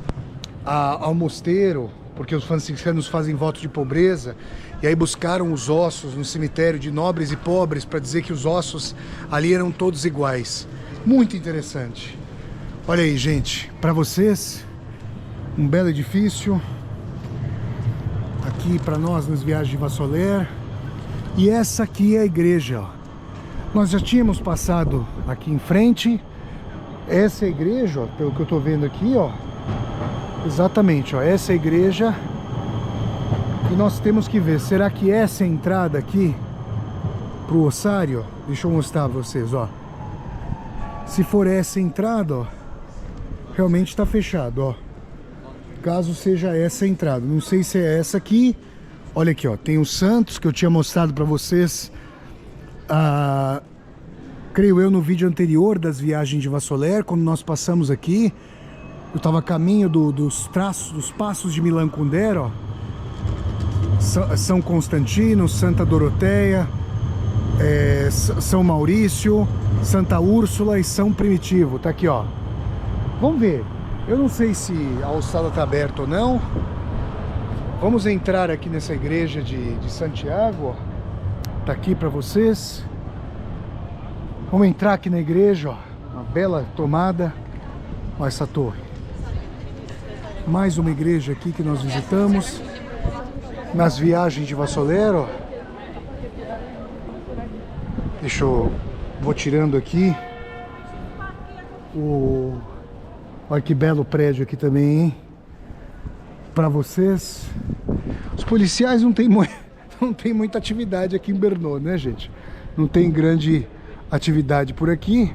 ao mosteiro, porque os franciscanos fazem voto de pobreza, e aí buscaram os ossos no cemitério de nobres e pobres para dizer que os ossos ali eram todos iguais. Muito interessante. Olha aí, gente, para vocês, um belo edifício aqui para nós nas viagens de Vassoler. E essa aqui é a igreja, ó. Nós já tínhamos passado aqui em frente. Essa é a igreja, ó, pelo que eu tô vendo aqui, ó. Exatamente, ó, essa é a igreja. E nós temos que ver, será que essa é a entrada aqui pro ossário? Deixa eu mostrar pra vocês, ó. Se for essa a entrada, ó, realmente está fechado, ó. Caso seja essa a entrada, não sei se é essa aqui. Olha aqui, ó, tem os santos que eu tinha mostrado para vocês, creio eu, no vídeo anterior das viagens de Vassoler, quando nós passamos aqui. Eu estava a caminho dos passos de Milan Kundera, ó. São Constantino, Santa Doroteia, São Maurício, Santa Úrsula e São Primitivo. Tá aqui, ó. Vamos ver. Eu não sei se a alçada está aberta ou não. Vamos entrar aqui nessa igreja de Santiago, ó. Tá aqui para vocês. Vamos entrar aqui na igreja, ó. Uma bela tomada. Olha essa torre. Mais uma igreja aqui que nós visitamos nas viagens de Vassoler, ó. Deixa eu... Vou tirando aqui. Olha que belo prédio aqui também, hein? Pra vocês. Os policiais não tem, não tem muita atividade aqui em Brno, né, gente? Não tem grande atividade por aqui.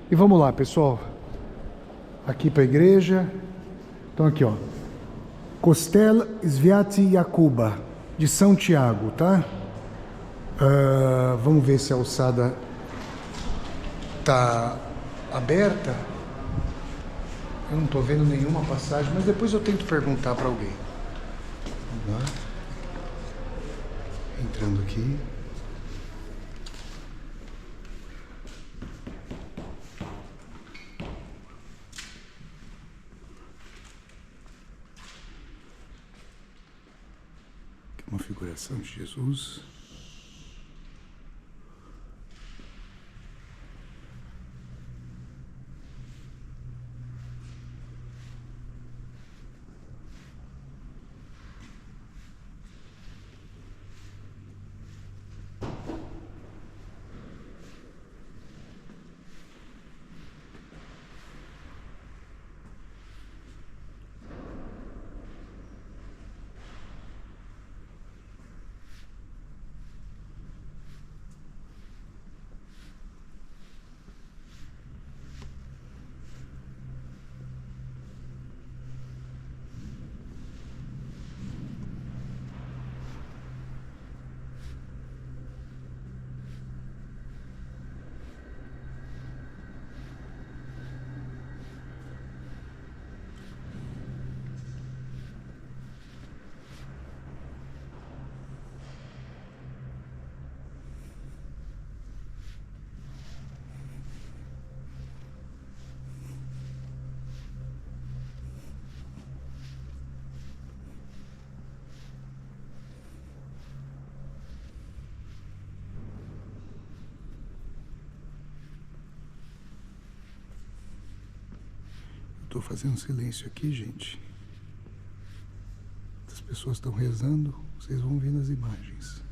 E vamos lá, pessoal. Aqui pra igreja. Então aqui, ó. Kostel Sviati Jakuba, de São Tiago, tá? Vamos ver se a alçada tá aberta. Eu não tô vendo nenhuma passagem, mas depois eu tento perguntar para alguém. Vamos lá. Entrando aqui. Aqui uma figuração de Jesus. Tô fazendo silêncio aqui, gente. As pessoas estão rezando, vocês vão ver nas imagens.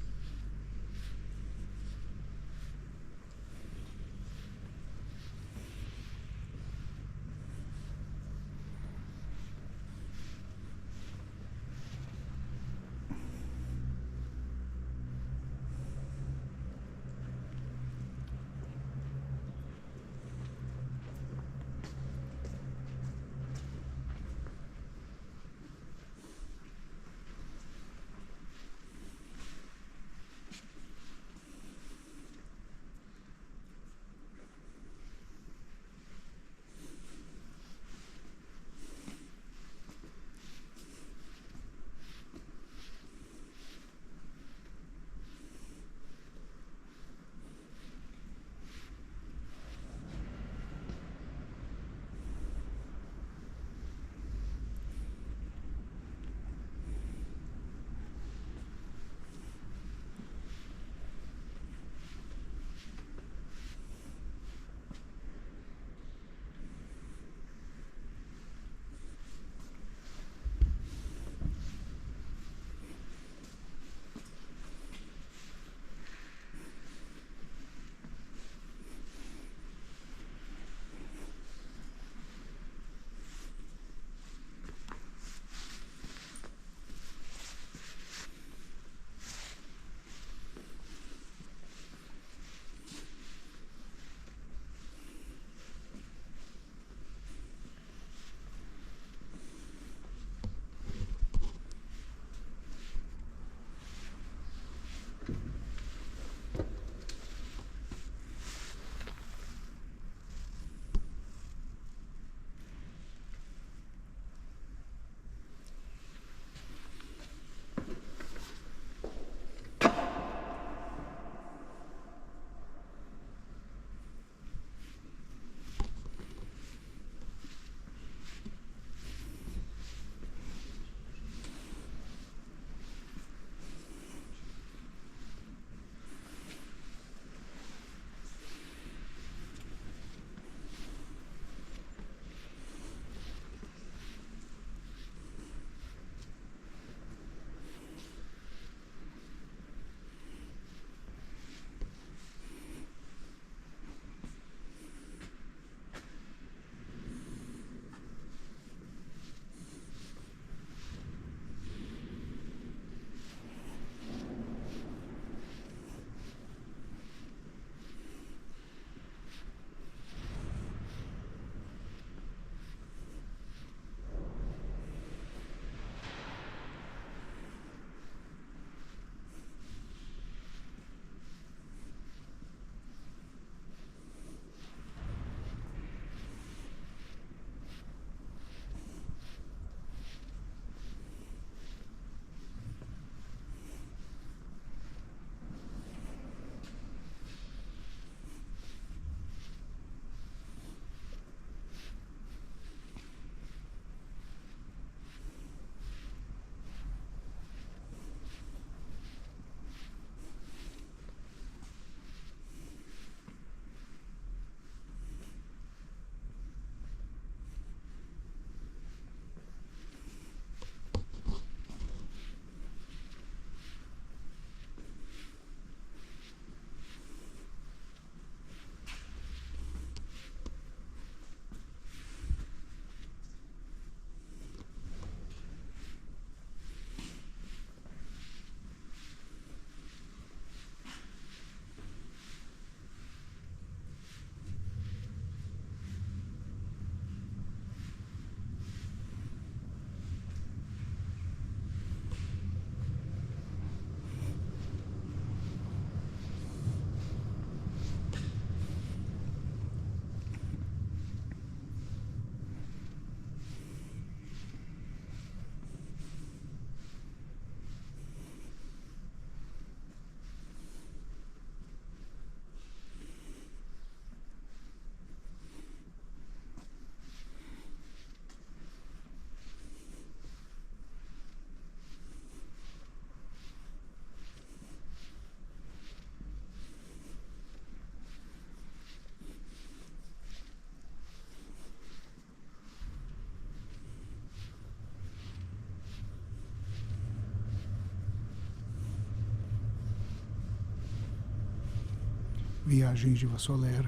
Viagens de Vassoler,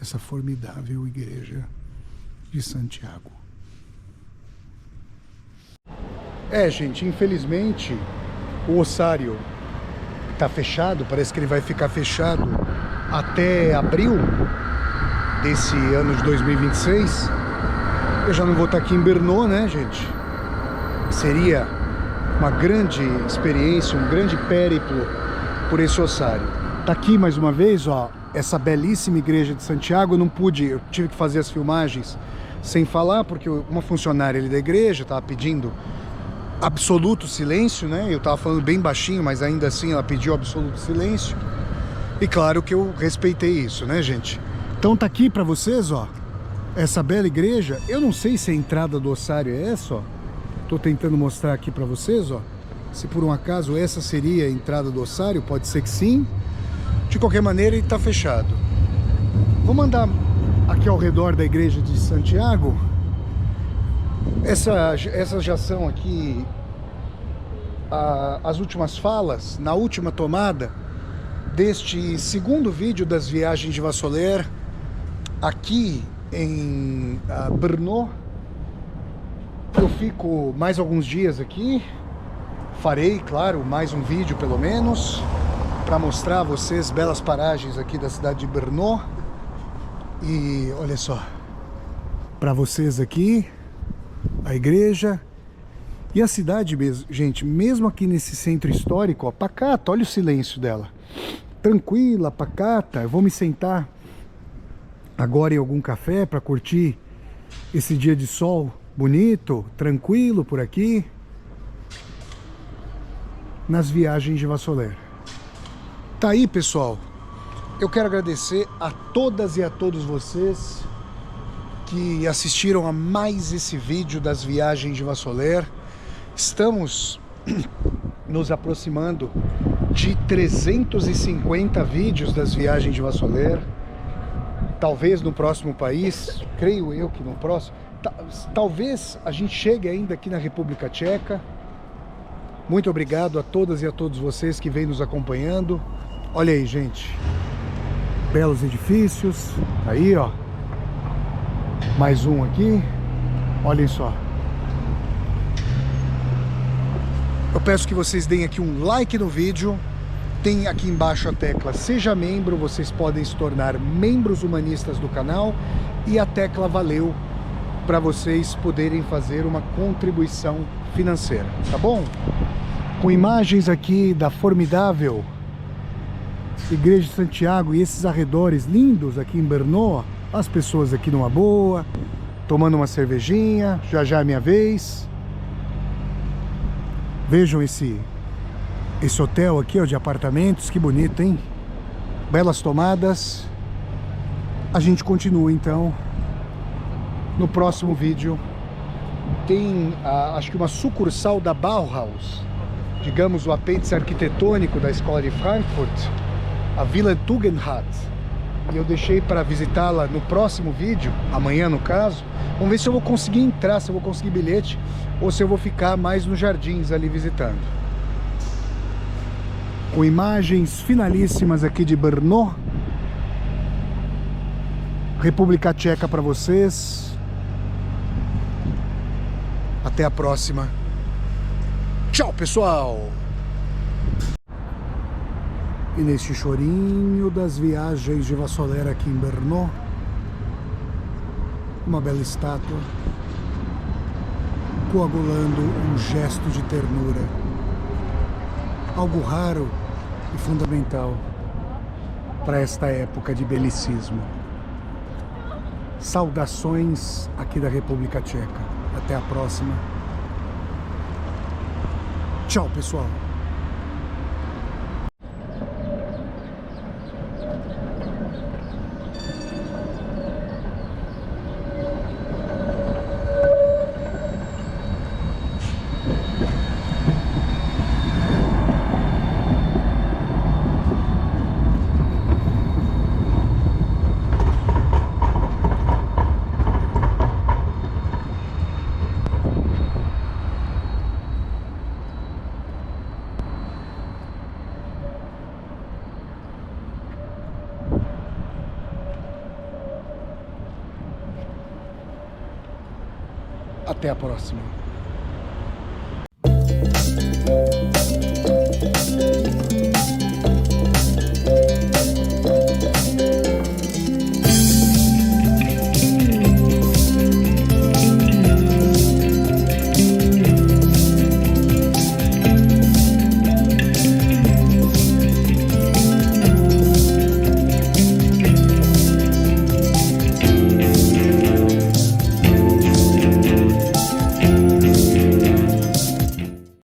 essa formidável igreja de Santiago. Gente, infelizmente o ossário tá fechado, parece que ele vai ficar fechado até abril desse ano de 2026. Eu já não vou estar aqui em Brno, né, gente? Seria uma grande experiência, um grande périplo por esse ossário. Tá aqui mais uma vez, ó, essa belíssima igreja de Santiago. Eu tive que fazer as filmagens sem falar, porque uma funcionária ali da igreja estava pedindo absoluto silêncio, né? Eu tava falando bem baixinho, mas ainda assim ela pediu absoluto silêncio. E claro que eu respeitei isso, né, gente? Então tá aqui pra vocês, ó, essa bela igreja. Eu não sei se a entrada do ossário é essa, ó. Tô tentando mostrar aqui pra vocês, ó. Se por um acaso essa seria a entrada do ossário, pode ser que sim. De qualquer maneira, ele tá fechado. Vamos andar aqui ao redor da igreja de Santiago. Essas já são aqui as últimas falas, na última tomada deste segundo vídeo das viagens de Vassoler aqui em Brno. Eu fico mais alguns dias aqui, farei, claro, mais um vídeo pelo menos, para mostrar a vocês belas paragens aqui da cidade de Brno. E olha só, para vocês aqui a igreja e a cidade mesmo, gente, mesmo aqui nesse centro histórico, ó, pacata, olha o silêncio dela, tranquila, pacata. Eu vou me sentar agora em algum café para curtir esse dia de sol bonito, tranquilo por aqui, nas viagens de Vassoler. Tá aí, pessoal, eu quero agradecer a todas e a todos vocês que assistiram a mais esse vídeo das viagens de Vassoler. Estamos nos aproximando de 350 vídeos das viagens de Vassoler. Talvez no próximo país, creio eu que no próximo, talvez a gente chegue ainda aqui na República Tcheca. Muito obrigado a todas e a todos vocês que vêm nos acompanhando. Olha aí, gente, belos edifícios, aí ó, mais um aqui, olhem só. Eu peço que vocês deem aqui um like no vídeo. Tem aqui embaixo a tecla Seja Membro, vocês podem se tornar membros humanistas do canal, e a tecla Valeu para vocês poderem fazer uma contribuição financeira, tá bom? Com imagens aqui da formidável Igreja de Santiago e esses arredores lindos aqui em Brno, as pessoas aqui numa boa, tomando uma cervejinha, já já é minha vez. Vejam esse hotel aqui, ó, de apartamentos, que bonito, hein? Belas tomadas. A gente continua então no próximo vídeo. Tem, acho que uma sucursal da Bauhaus, digamos o apêndice arquitetônico da Escola de Frankfurt, a Villa Tugendhat. E eu deixei para visitá-la no próximo vídeo, amanhã no caso. Vamos ver se eu vou conseguir entrar, se eu vou conseguir bilhete, ou se eu vou ficar mais nos jardins ali visitando. Com imagens finalíssimas aqui de Brno, República Tcheca, para vocês. Até a próxima. Tchau, pessoal! E neste chorinho das viagens de Vassoler aqui em Brno, uma bela estátua coagulando um gesto de ternura, algo raro e fundamental para esta época de belicismo. Saudações aqui da República Tcheca. Até a próxima. Tchau, pessoal. Até a próxima.